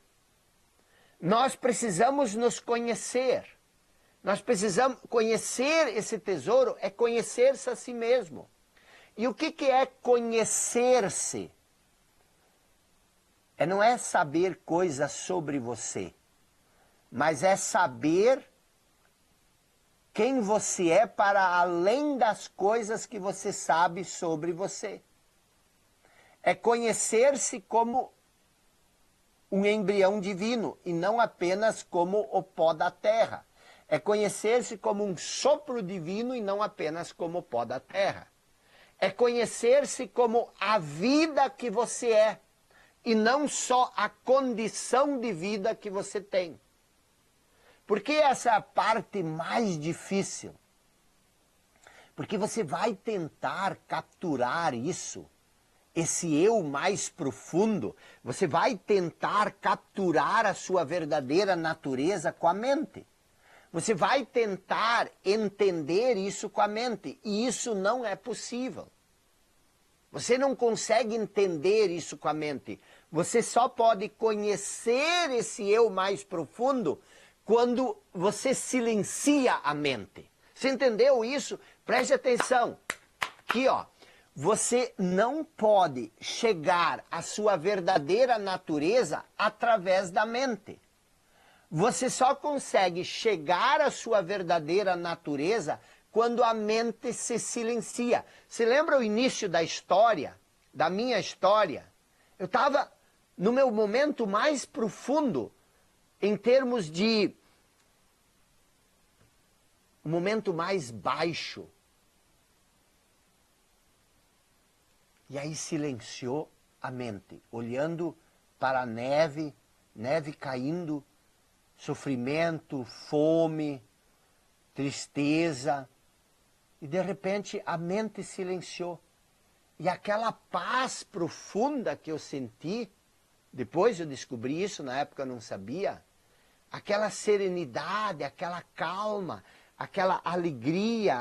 Nós precisamos nos conhecer. Nós precisamos conhecer esse tesouro, é conhecer-se a si mesmo. E o que é conhecer-se? Não é saber coisas sobre você, mas é saber quem você é para além das coisas que você sabe sobre você. É conhecer-se como um embrião divino e não apenas como o pó da terra. É conhecer-se como um sopro divino e não apenas como o pó da terra. É conhecer-se como a vida que você é e não só a condição de vida que você tem. Porque essa é a parte mais difícil. Porque você vai tentar capturar isso, esse eu mais profundo, você vai tentar capturar a sua verdadeira natureza com a mente. Você vai tentar entender isso com a mente, e isso não é possível. Você não consegue entender isso com a mente. Você só pode conhecer esse eu mais profundo quando você silencia a mente. Você entendeu isso? Preste atenção. Aqui, ó. Você não pode chegar à sua verdadeira natureza através da mente. Você só consegue chegar à sua verdadeira natureza quando a mente se silencia. Você lembra o início da história, da minha história? Eu estava no meu momento mais profundo em termos de o momento mais baixo. E aí silenciou a mente, olhando para a neve, neve caindo, sofrimento, fome, tristeza. E de repente a mente silenciou. E aquela paz profunda que eu senti, depois eu descobri isso, na época eu não sabia, aquela serenidade, aquela calma, aquela alegria,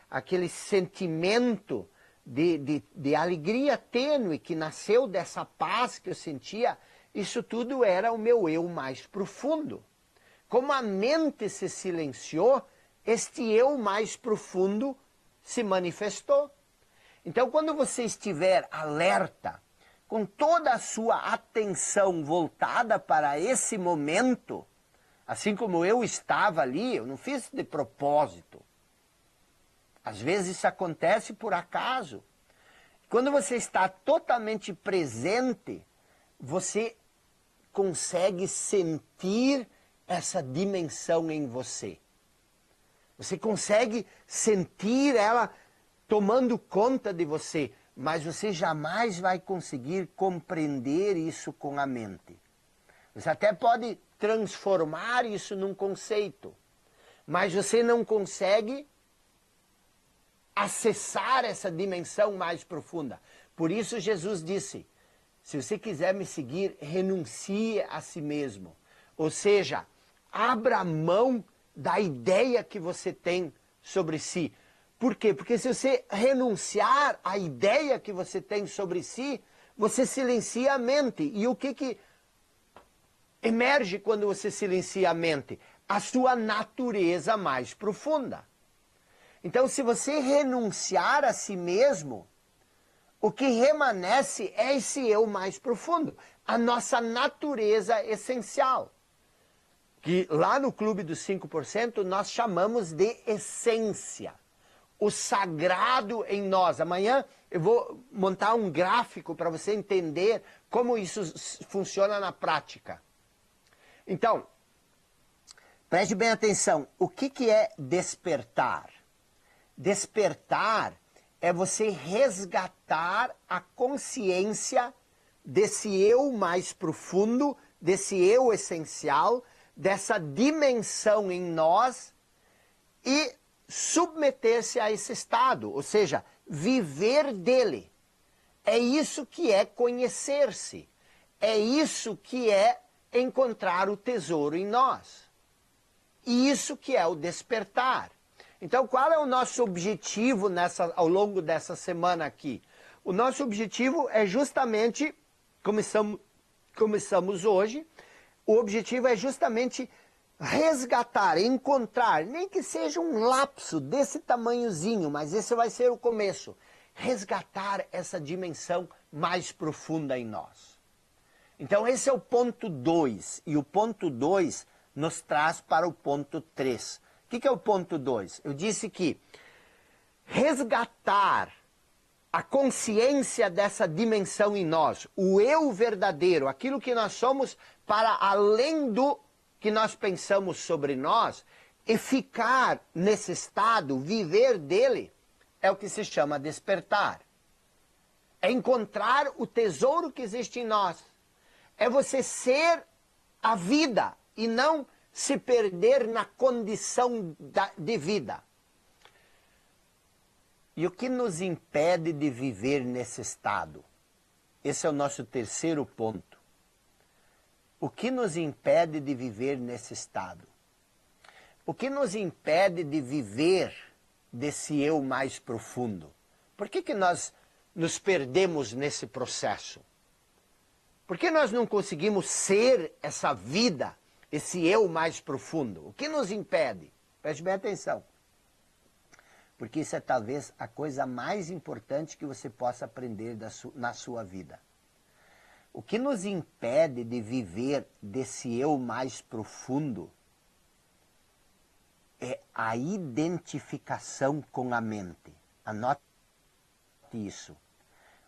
aquele sentimento de alegria tênue que nasceu dessa paz que eu sentia, isso tudo era o meu eu mais profundo. Como a mente se silenciou, este eu mais profundo se manifestou. Então, quando você estiver alerta, com toda a sua atenção voltada para esse momento, assim como eu estava ali, eu não fiz de propósito. Às vezes isso acontece por acaso. Quando você está totalmente presente, você consegue sentir essa dimensão em você. Você consegue sentir ela tomando conta de você, mas você jamais vai conseguir compreender isso com a mente. Você até pode transformar isso num conceito, mas você não consegue acessar essa dimensão mais profunda. Por isso Jesus disse, se você quiser me seguir, renuncie a si mesmo. Ou seja, abra mão da ideia que você tem sobre si. Por quê? Porque se você renunciar à ideia que você tem sobre si, você silencia a mente. E o que emerge quando você silencia a mente? A sua natureza mais profunda. Então, se você renunciar a si mesmo, o que remanesce é esse eu mais profundo, a nossa natureza essencial. Que lá no Clube dos 5% nós chamamos de essência. O sagrado em nós. Amanhã eu vou montar um gráfico para você entender como isso funciona na prática. Então, preste bem atenção. O que é despertar? Despertar é você resgatar a consciência desse eu mais profundo, desse eu essencial, dessa dimensão em nós e submeter-se a esse estado, ou seja, viver dele. É isso que é conhecer-se. É isso que é encontrar o tesouro em nós. E isso que é o despertar. Então, qual é o nosso objetivo ao longo dessa semana aqui? O nosso objetivo é justamente, começamos hoje, o objetivo é justamente resgatar, encontrar, nem que seja um lapso desse tamanhozinho, mas esse vai ser o começo. Resgatar essa dimensão mais profunda em nós. Então esse é o ponto 2, e o ponto 2 nos traz para o ponto 3. O que é o ponto 2? Eu disse que resgatar a consciência dessa dimensão em nós, o eu verdadeiro, aquilo que nós somos para além do que nós pensamos sobre nós, e ficar nesse estado, viver dele, é o que se chama despertar. É encontrar o tesouro que existe em nós. É você ser a vida e não se perder na condição de vida. E o que nos impede de viver nesse estado? Esse é o nosso terceiro ponto. O que nos impede de viver nesse estado? O que nos impede de viver desse eu mais profundo? Por que nós nos perdemos nesse processo? Por que nós não conseguimos ser essa vida, esse eu mais profundo? O que nos impede? Preste bem atenção. Porque isso é talvez a coisa mais importante que você possa aprender na sua vida. O que nos impede de viver desse eu mais profundo é a identificação com a mente. Anote isso.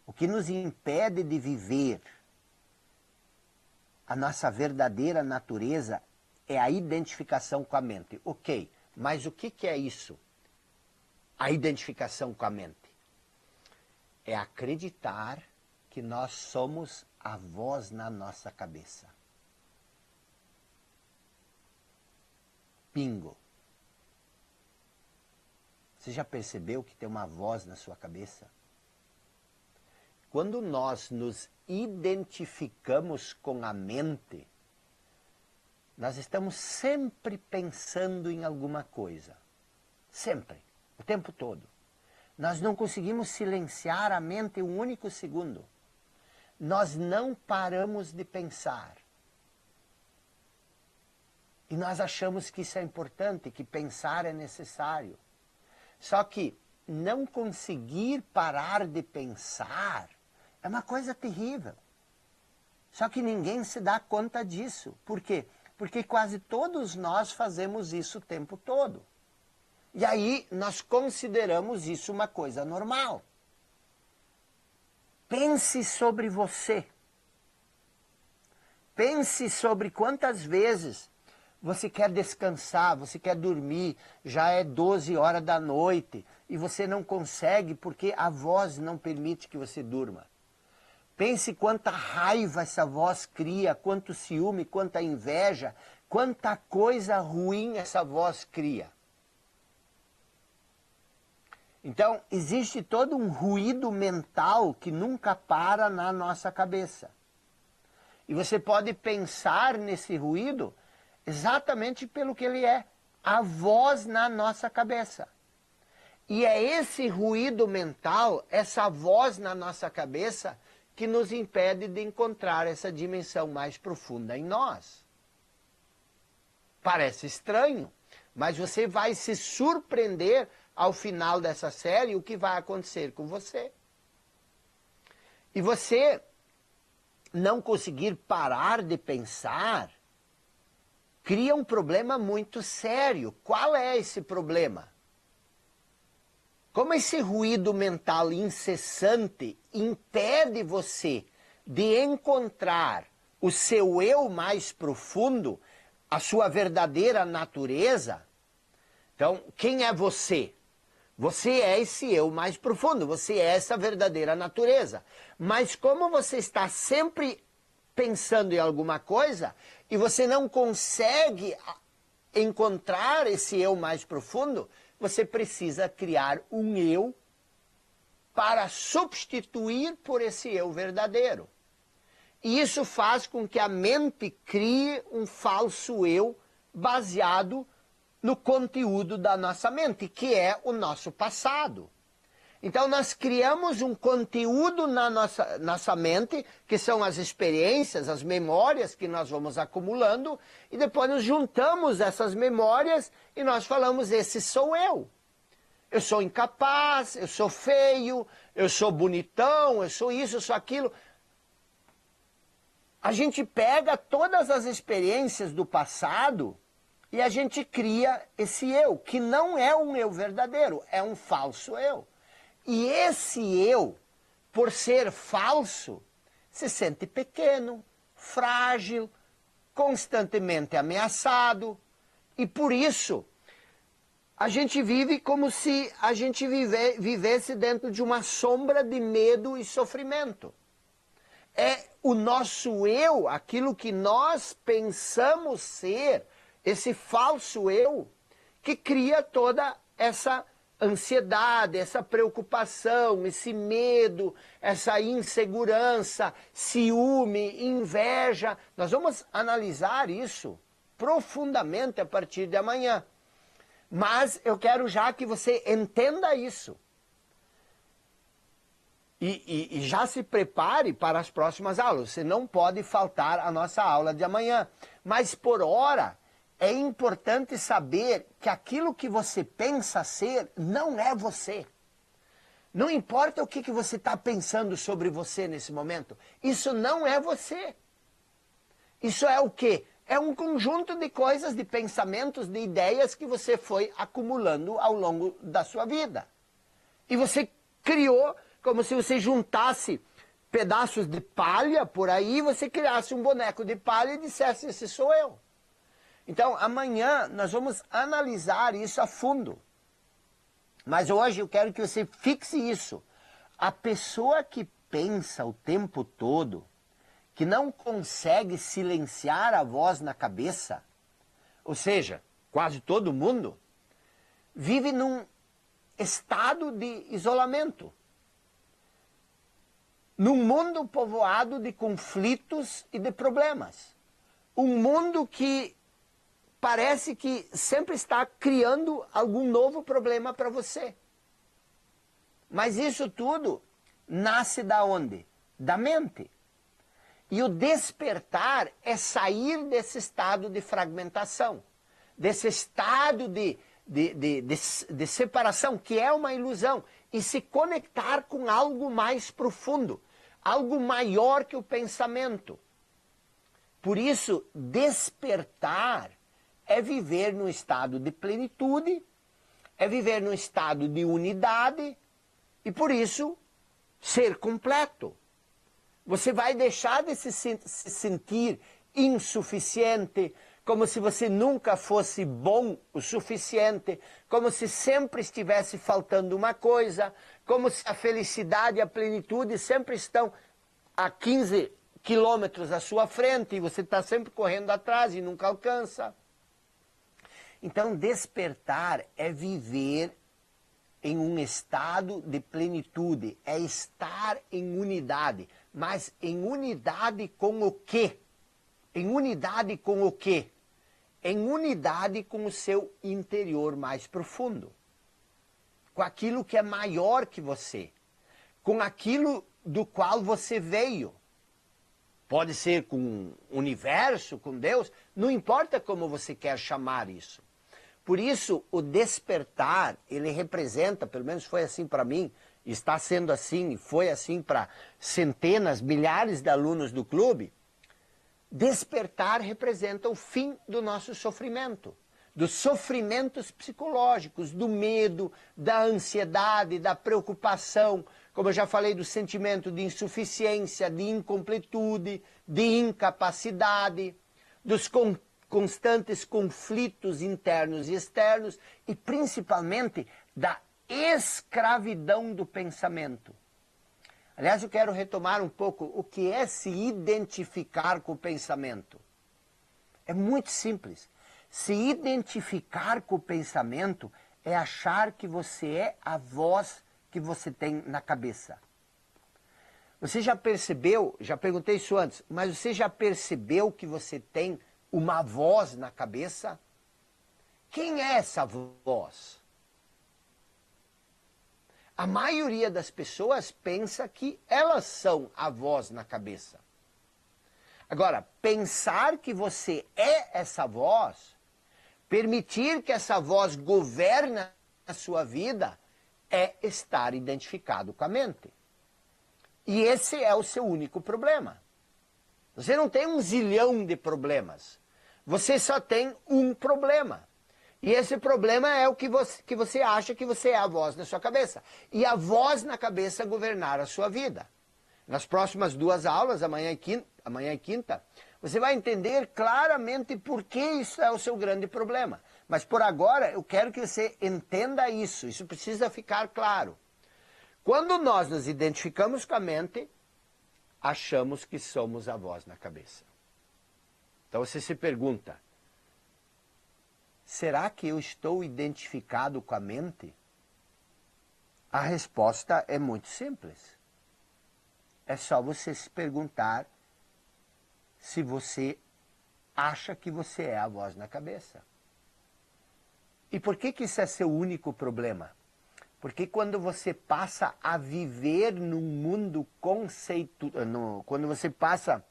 O que nos impede de viver a nossa verdadeira natureza é a identificação com a mente. Ok, Mas o que é isso? A identificação com a mente. É acreditar que nós somos a voz na nossa cabeça. Bingo. Você já percebeu que tem uma voz na sua cabeça? Quando nós nos identificamos com a mente, nós estamos sempre pensando em alguma coisa. Sempre. O tempo todo. Nós não conseguimos silenciar a mente um único segundo. Nós não paramos de pensar. E nós achamos que isso é importante, que pensar é necessário. Só que não conseguir parar de pensar é uma coisa terrível. Só que ninguém se dá conta disso. Por quê? Porque quase todos nós fazemos isso o tempo todo. E aí nós consideramos isso uma coisa normal. Pense sobre você. Pense sobre quantas vezes você quer descansar, você quer dormir, já é 12 horas da noite e você não consegue porque a voz não permite que você durma. Pense quanta raiva essa voz cria, quanto ciúme, quanta inveja, quanta coisa ruim essa voz cria. Então, existe todo um ruído mental que nunca para na nossa cabeça. E você pode pensar nesse ruído exatamente pelo que ele é, a voz na nossa cabeça. E é esse ruído mental, essa voz na nossa cabeça, que nos impede de encontrar essa dimensão mais profunda em nós. Parece estranho, mas você vai se surpreender ao final dessa série o que vai acontecer com você. E você não conseguir parar de pensar cria um problema muito sério. Qual é esse problema? Como esse ruído mental incessante impede você de encontrar o seu eu mais profundo, a sua verdadeira natureza. Então, quem é você? Você é esse eu mais profundo, você é essa verdadeira natureza. Mas como você está sempre pensando em alguma coisa e você não consegue encontrar esse eu mais profundo, você precisa criar um eu para substituir por esse eu verdadeiro. E isso faz com que a mente crie um falso eu baseado no conteúdo da nossa mente, que é o nosso passado. Então nós criamos um conteúdo na nossa mente, que são as experiências, as memórias que nós vamos acumulando, e depois nós juntamos essas memórias e nós falamos, esse sou eu. Eu sou incapaz, eu sou feio, eu sou bonitão, eu sou isso, eu sou aquilo. A gente pega todas as experiências do passado e a gente cria esse eu, que não é um eu verdadeiro, é um falso eu. E esse eu, por ser falso, se sente pequeno, frágil, constantemente ameaçado. E por isso, a gente vive como se a gente vivesse dentro de uma sombra de medo e sofrimento. É o nosso eu, aquilo que nós pensamos ser, esse falso eu, que cria toda essa ansiedade, essa preocupação, esse medo, essa insegurança, ciúme, inveja. Nós vamos analisar isso profundamente a partir de amanhã. Mas eu quero já que você entenda isso. E já se prepare para as próximas aulas. Você não pode faltar a nossa aula de amanhã. Mas por hora, é importante saber que aquilo que você pensa ser não é você. Não importa o que você está pensando sobre você nesse momento. Isso não é você. Isso é o quê? É um conjunto de coisas, de pensamentos, de ideias que você foi acumulando ao longo da sua vida. E você criou como se você juntasse pedaços de palha por aí, você criasse um boneco de palha e dissesse, esse sou eu. Então, amanhã nós vamos analisar isso a fundo. Mas hoje eu quero que você fixe isso. A pessoa que pensa o tempo todo, que não consegue silenciar a voz na cabeça, ou seja, quase todo mundo, vive num estado de isolamento. Num mundo povoado de conflitos e de problemas. Um mundo que parece que sempre está criando algum novo problema para você. Mas isso tudo nasce da onde? Da mente. E o despertar é sair desse estado de fragmentação, desse estado de separação, que é uma ilusão, e se conectar com algo mais profundo, algo maior que o pensamento. Por isso, despertar é viver num estado de plenitude, é viver num estado de unidade, e por isso, ser completo. Você vai deixar de se sentir insuficiente, como se você nunca fosse bom o suficiente, como se sempre estivesse faltando uma coisa, como se a felicidade e a plenitude sempre estão a 15 quilômetros à sua frente e você está sempre correndo atrás e nunca alcança. Então, despertar é viver em um estado de plenitude, é estar em unidade. Mas em unidade com o quê? Em unidade com o quê? Em unidade com o seu interior mais profundo. Com aquilo que é maior que você. Com aquilo do qual você veio. Pode ser com o universo, com Deus, não importa como você quer chamar isso. Por isso, o despertar, ele representa, pelo menos foi assim para mim, está sendo assim e foi assim para centenas, milhares de alunos do clube, despertar representa o fim do nosso sofrimento, dos sofrimentos psicológicos, do medo, da ansiedade, da preocupação, como eu já falei, do sentimento de insuficiência, de incompletude, de incapacidade, dos constantes conflitos internos e externos e principalmente da escravidão do pensamento. Aliás, eu quero retomar um pouco o que é se identificar com o pensamento. É muito simples. Se identificar com o pensamento é achar que você é a voz que você tem na cabeça. Você já percebeu, já perguntei isso antes, mas você já percebeu que você tem uma voz na cabeça? Quem é essa voz? A maioria das pessoas pensa que elas são a voz na cabeça. Agora, pensar que você é essa voz, permitir que essa voz governe a sua vida, é estar identificado com a mente. E esse é o seu único problema. Você não tem um zilhão de problemas. Você só tem um problema. E esse problema é o que você acha que você é a voz na sua cabeça. E a voz na cabeça governar a sua vida. Nas próximas 2 aulas, amanhã e quinta, você vai entender claramente por que isso é o seu grande problema. Mas por agora, eu quero que você entenda isso. Isso precisa ficar claro. Quando nós nos identificamos com a mente, achamos que somos a voz na cabeça. Então você se pergunta, será que eu estou identificado com a mente? A resposta é muito simples. É só você se perguntar se você acha que você é a voz na cabeça. E por que isso é seu único problema? Porque quando você passa a viver num mundo quando você passa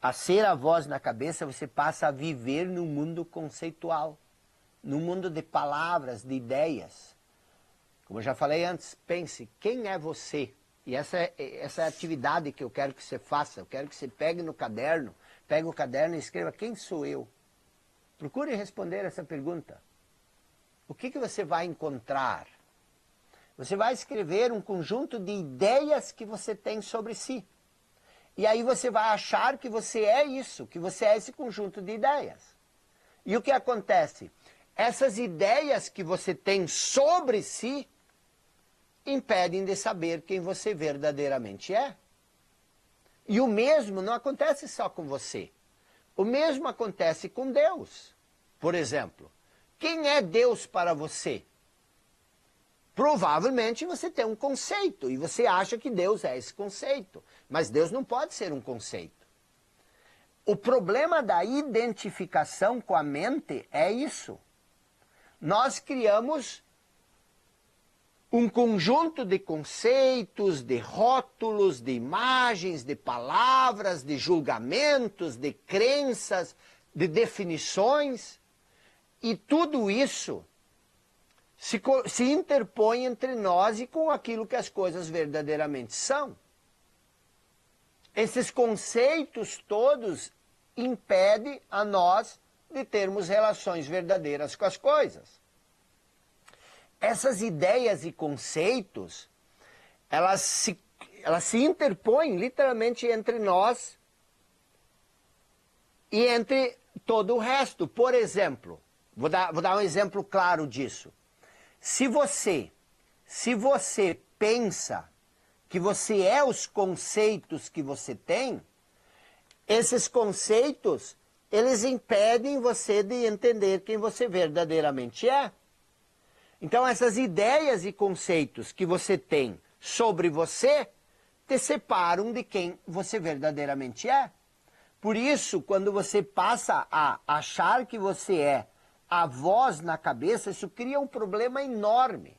a ser a voz na cabeça, você passa a viver num mundo conceitual, num mundo de palavras, de ideias. Como eu já falei antes, pense, quem é você? E essa é a atividade que eu quero que você faça. Eu quero que você pegue o caderno e escreva, quem sou eu? Procure responder essa pergunta. O que você vai encontrar? Você vai escrever um conjunto de ideias que você tem sobre si. E aí você vai achar que você é isso, que você é esse conjunto de ideias. E o que acontece? Essas ideias que você tem sobre si impedem de saber quem você verdadeiramente é. E o mesmo não acontece só com você. O mesmo acontece com Deus. Por exemplo, quem é Deus para você? Provavelmente você tem um conceito e você acha que Deus é esse conceito. Mas Deus não pode ser um conceito. O problema da identificação com a mente é isso. Nós criamos um conjunto de conceitos, de rótulos, de imagens, de palavras, de julgamentos, de crenças, de definições. E tudo isso se interpõe entre nós e com aquilo que as coisas verdadeiramente são. Esses conceitos todos impedem a nós de termos relações verdadeiras com as coisas. Essas ideias e conceitos, elas se interpõem literalmente entre nós e entre todo o resto. Por exemplo, vou dar um exemplo claro disso. Se você pensa que você é os conceitos que você tem, esses conceitos, eles impedem você de entender quem você verdadeiramente é. Então, essas ideias e conceitos que você tem sobre você te separam de quem você verdadeiramente é. Por isso, quando você passa a achar que você é a voz na cabeça, isso cria um problema enorme.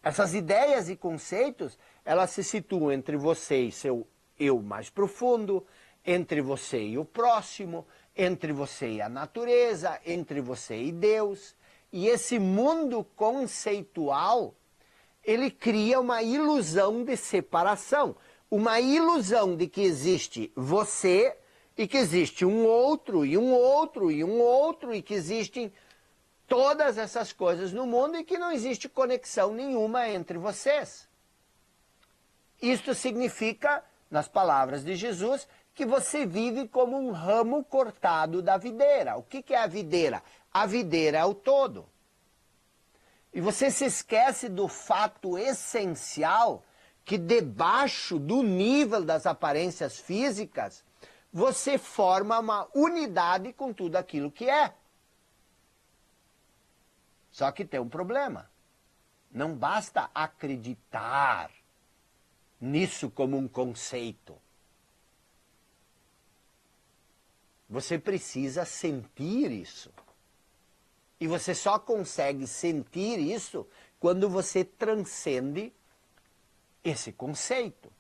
Essas ideias e conceitos, elas se situam entre você e seu eu mais profundo, entre você e o próximo, entre você e a natureza, entre você e Deus. E esse mundo conceitual, ele cria uma ilusão de separação, uma ilusão de que existe você e que existe um outro, e um outro, e um outro, e que existem todas essas coisas no mundo e que não existe conexão nenhuma entre vocês. Isto significa, nas palavras de Jesus, que você vive como um ramo cortado da videira. O que é a videira? A videira é o todo. E você se esquece do fato essencial que debaixo do nível das aparências físicas, você forma uma unidade com tudo aquilo que é. Só que tem um problema. Não basta acreditar nisso como um conceito. Você precisa sentir isso. E você só consegue sentir isso quando você transcende esse conceito.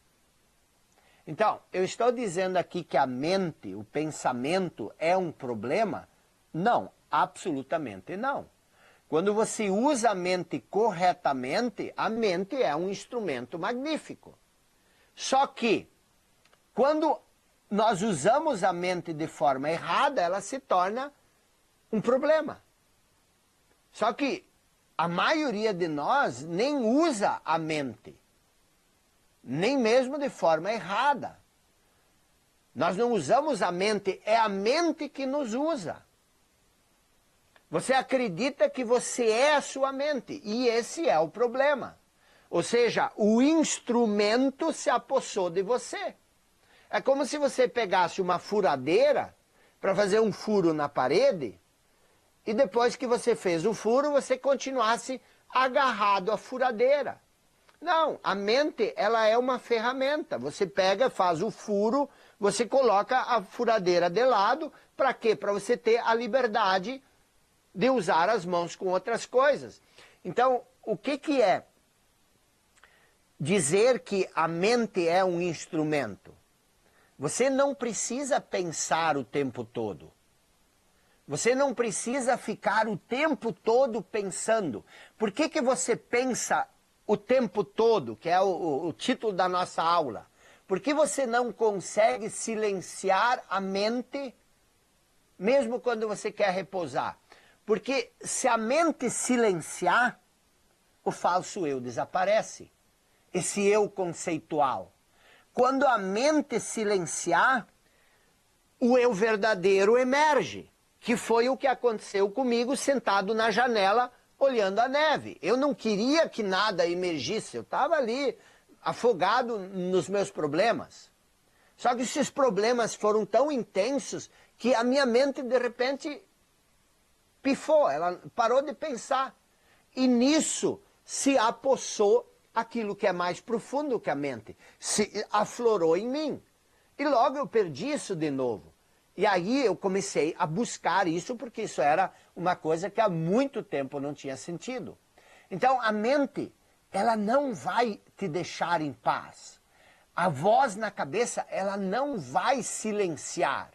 Então, eu estou dizendo aqui que a mente, o pensamento é um problema? Não, absolutamente não. Quando você usa a mente corretamente, a mente é um instrumento magnífico. Só que, quando nós usamos a mente de forma errada, ela se torna um problema. Só que a maioria de nós nem usa a mente, nem mesmo de forma errada. Nós não usamos a mente, é a mente que nos usa. Você acredita que você é a sua mente, e esse é o problema. Ou seja, o instrumento se apossou de você. É como se você pegasse uma furadeira para fazer um furo na parede, e depois que você fez o furo, você continuasse agarrado à furadeira. Não, a mente, ela é uma ferramenta. Você pega, faz o furo, você coloca a furadeira de lado, para quê? Para você ter a liberdade de usar as mãos com outras coisas. Então, o que é dizer que a mente é um instrumento? Você não precisa pensar o tempo todo. Você não precisa ficar o tempo todo pensando. Por que você pensa o tempo todo, que é o título da nossa aula? Por que você não consegue silenciar a mente, mesmo quando você quer repousar? Porque se a mente silenciar, o falso eu desaparece. Esse eu conceitual. quando a mente silenciar, o eu verdadeiro emerge, que foi o que aconteceu comigo sentado na janela olhando a neve. Eu não queria que nada emergisse, eu estava ali afogado nos meus problemas. Só que esses problemas foram tão intensos que a minha mente de repente pifou, ela parou de pensar. E nisso se apossou aquilo que é mais profundo que a mente, se aflorou em mim. E logo eu perdi isso de novo. E aí eu comecei a buscar isso, porque isso era uma coisa que há muito tempo não tinha sentido. Então a mente, ela não vai te deixar em paz. A voz na cabeça, ela não vai silenciar.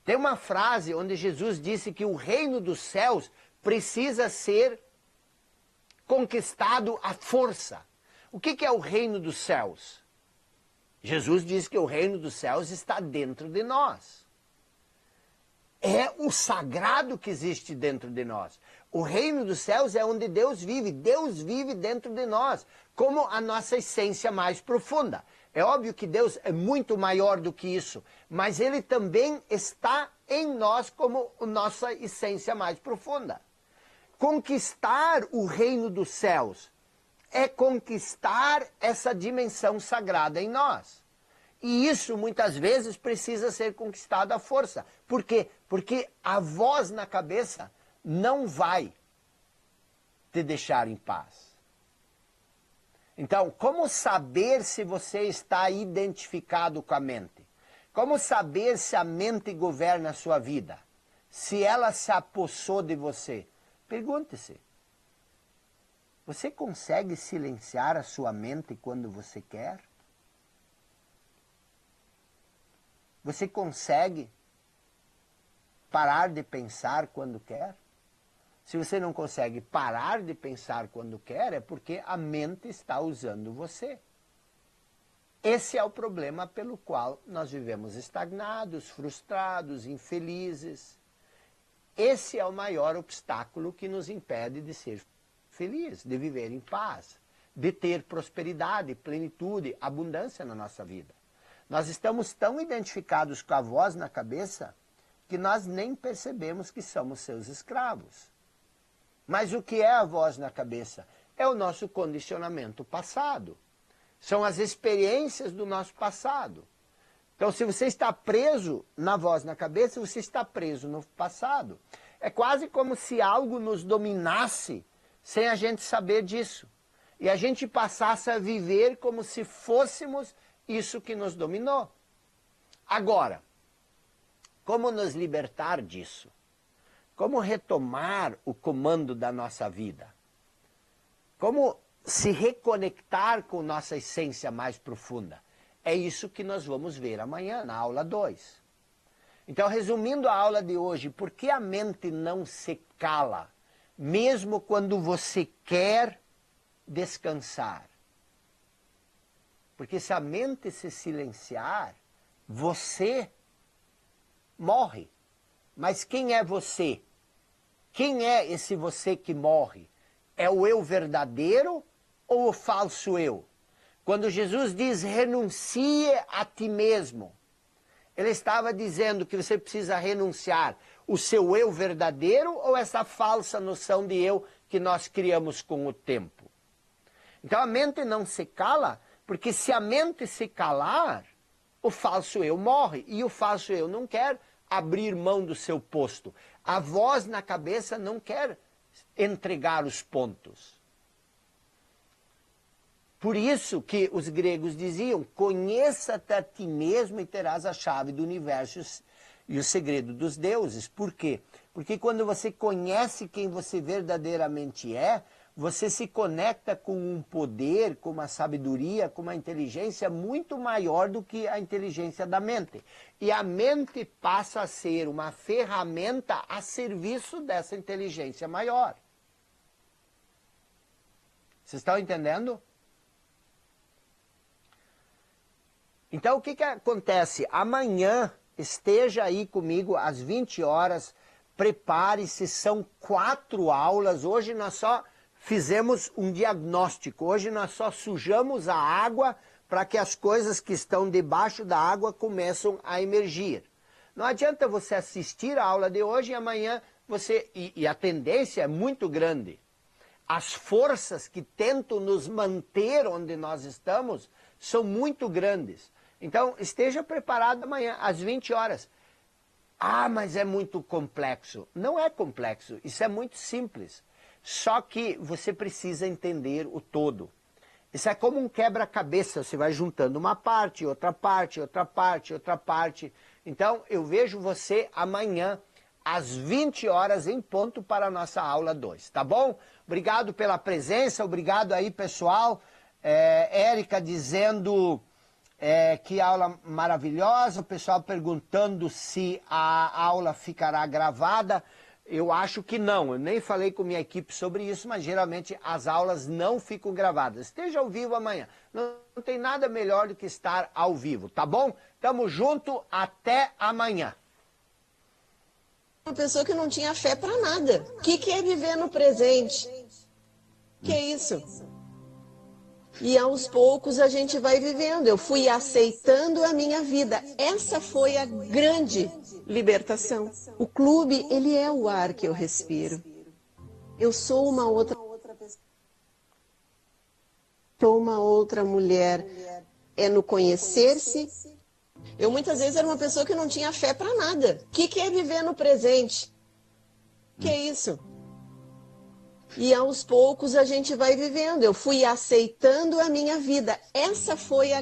Tem uma frase onde Jesus disse que o reino dos céus precisa ser conquistado à força. O que é o reino dos céus? Jesus diz que o reino dos céus está dentro de nós. É o sagrado que existe dentro de nós. O reino dos céus é onde Deus vive. Deus vive dentro de nós, como a nossa essência mais profunda. É óbvio que Deus é muito maior do que isso, mas Ele também está em nós como a nossa essência mais profunda. Conquistar o reino dos céus é conquistar essa dimensão sagrada em nós. E isso muitas vezes precisa ser conquistado à força. Por quê? Porque a voz na cabeça não vai te deixar em paz. Então, como saber se você está identificado com a mente? Como saber se a mente governa a sua vida? Se ela se apossou de você? Pergunte-se. Você consegue silenciar a sua mente quando você quer? Você consegue parar de pensar quando quer? Se você não consegue parar de pensar quando quer, é porque a mente está usando você. Esse é o problema pelo qual nós vivemos estagnados, frustrados, infelizes. Esse é o maior obstáculo que nos impede de ser feliz, de viver em paz, de ter prosperidade, plenitude, abundância na nossa vida. Nós estamos tão identificados com a voz na cabeça que nós nem percebemos que somos seus escravos. Mas o que é a voz na cabeça? É o nosso condicionamento passado. São as experiências do nosso passado. Então, se você está preso na voz na cabeça, você está preso no passado. É quase como se algo nos dominasse sem a gente saber disso. E a gente passasse a viver como se fôssemos isso que nos dominou. Agora, como nos libertar disso? Como retomar o comando da nossa vida? Como se reconectar com nossa essência mais profunda? É isso que nós vamos ver amanhã, na aula 2. Então, resumindo a aula de hoje, por que a mente não se cala, mesmo quando você quer descansar? Porque se a mente se silenciar, você morre. Mas quem é você? Quem é esse você que morre? É o eu verdadeiro ou o falso eu? Quando Jesus diz renuncie a ti mesmo, Ele estava dizendo que você precisa renunciar o seu eu verdadeiro ou essa falsa noção de eu que nós criamos com o tempo? Então a mente não se cala, porque se a mente se calar, o falso eu morre. E o falso eu não quer abrir mão do seu posto. A voz na cabeça não quer entregar os pontos. Por isso que os gregos diziam, conheça-te a ti mesmo e terás a chave do universo e o segredo dos deuses. Por quê? Porque quando você conhece quem você verdadeiramente é, você se conecta com um poder, com uma sabedoria, com uma inteligência muito maior do que a inteligência da mente. E a mente passa a ser uma ferramenta a serviço dessa inteligência maior. Vocês estão entendendo? Então, o que acontece? Amanhã, esteja aí comigo às 20 horas, prepare-se, são 4 aulas. Hoje nós só fizemos um diagnóstico. Hoje nós só sujamos a água para que as coisas que estão debaixo da água começam a emergir. Não adianta você assistir a aula de hoje e amanhã você... E a tendência é muito grande. As forças que tentam nos manter onde nós estamos são muito grandes. Então, esteja preparado amanhã, às 20 horas. Ah, mas é muito complexo. Não é complexo, isso é muito simples. Só que você precisa entender o todo. Isso é como um quebra-cabeça, você vai juntando uma parte, outra parte, outra parte, outra parte. Então, eu vejo você amanhã, às 20 horas em ponto para a nossa aula 2, tá bom? Obrigado pela presença, obrigado aí, pessoal. Érica dizendo que aula maravilhosa, o pessoal perguntando se a aula ficará gravada. Eu acho que não, eu nem falei com minha equipe sobre isso, mas geralmente as aulas não ficam gravadas. Esteja ao vivo amanhã, não tem nada melhor do que estar ao vivo, tá bom? Tamo junto, até amanhã. Uma pessoa que não tinha fé para nada. O que é viver no presente? Que é isso? E aos poucos a gente vai vivendo. Eu fui aceitando a minha vida. Essa foi a grande libertação. O clube, ele é o ar que eu respiro. Eu sou uma outra pessoa. Sou uma outra mulher. É no conhecer-se. Eu muitas vezes era uma pessoa que não tinha fé para nada. O que é viver no presente? Que é isso? E aos poucos a gente vai vivendo. Eu fui aceitando a minha vida. Essa foi a